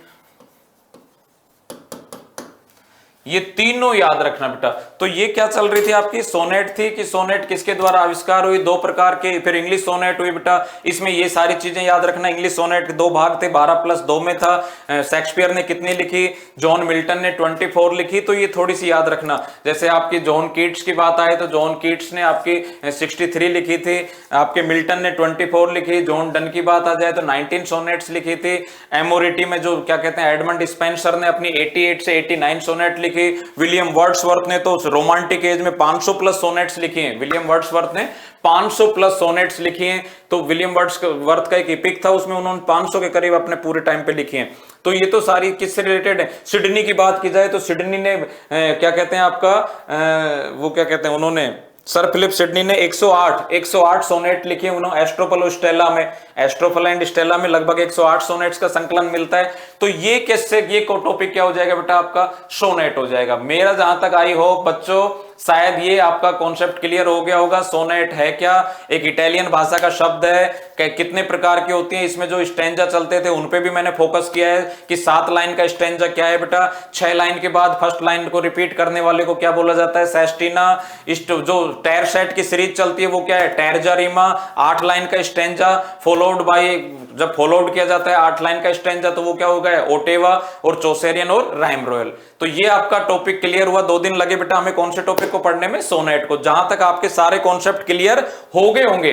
ये तीनों याद रखना बेटा। तो ये क्या चल रही थी आपकी? सोनेट थी कि सोनेट किसके द्वारा आविष्कार हुई? 2 प्रकार के। फिर इंग्लिश सोनेट हुई बेटा, इसमें ये सारी चीजें याद रखना। इंग्लिश सोनेट के 2 भाग थे, 12+2 में था। शेक्सपियर ने कितनी लिखी? जॉन मिल्टन ने 24 लिखी। तो ये थोड़ी सी याद रखना। जैसे आपकी जॉन कीट्स की बात आए तो जॉन कीट्स ने आपकी 63 लिखी थी, आपके मिल्टन ने 24 लिखी। जॉन डन की बात आ जाए तो 19 सोनेट्स लिखी थी। एमोरिटी में जो क्या कहते हैं एडमंड स्पेंसर ने अपनी 88 से 89 सोनेट लिखी। विलियम वर्ड्सवर्थ ने तो रोमांटिक एज में 500+ सोनेट्स लिखी हैं। विलियम वर्ड्सवर्थ ने 500+ सोनेट्स लिखी हैं। तो विलियम वर्ड्सवर्थ का एक एपिक था, उसमें उन्होंने 500 के करीब अपने पूरे टाइम पे लिखी हैं। तो ये तो सारी किससे रिलेटेड है? सिडनी की बात की जाए तो सिडनी ने क्या कहते हैं आपका वो क्या कहते हैं, उन्होंने सर फिलिप सिडनी ने 108 सोनेट लिखे उन्होंने एस्ट्रोपल और स्टेला में। एस्ट्रोपल एंड स्टेला में लगभग 108 सोनेट्स का संकलन मिलता है। तो ये किससे, ये टॉपिक क्या हो जाएगा बेटा आपका? सोनेट हो जाएगा। मेरा जहां तक आई हो बच्चों शायद ये आपका कॉन्सेप्ट क्लियर हो गया होगा। सोनेट है क्या, एक इटालियन भाषा का शब्द है, कितने प्रकार की होती है, इसमें जो स्टैंजा चलते थे उन पे भी मैंने फोकस किया है कि 7 लाइन का स्टैंजा क्या है बेटा, 6 लाइन के बाद फर्स्ट लाइन को रिपीट करने वाले को क्या बोला जाता है, सेस्टिना। जो टेर सेट की सीरीज चलती है वो क्या है, टेरजा रीमा। 8 लाइन का स्टैंजा फॉलोड बाय, जब फॉलोड किया जाता है 8 लाइन का स्टैंजा तो वो क्या हो गया, ओटेवा और चौसेरियन और राइम रॉयल। तो ये आपका टॉपिक क्लियर हुआ। 2 दिन लगे बेटा हमें कौन से टॉपिक को पढ़ने में, सोनेट को। जहां तक आपके सारे कॉन्सेप्ट क्लियर हो गए होंगे,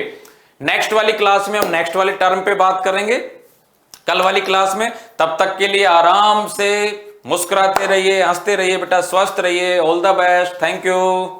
नेक्स्ट वाली क्लास में हम नेक्स्ट वाले टर्म पे बात करेंगे कल वाली क्लास में। तब तक के लिए आराम से मुस्कुराते रहिए, हंसते रहिए बेटा, स्वस्थ रहिए। All the best, thank you.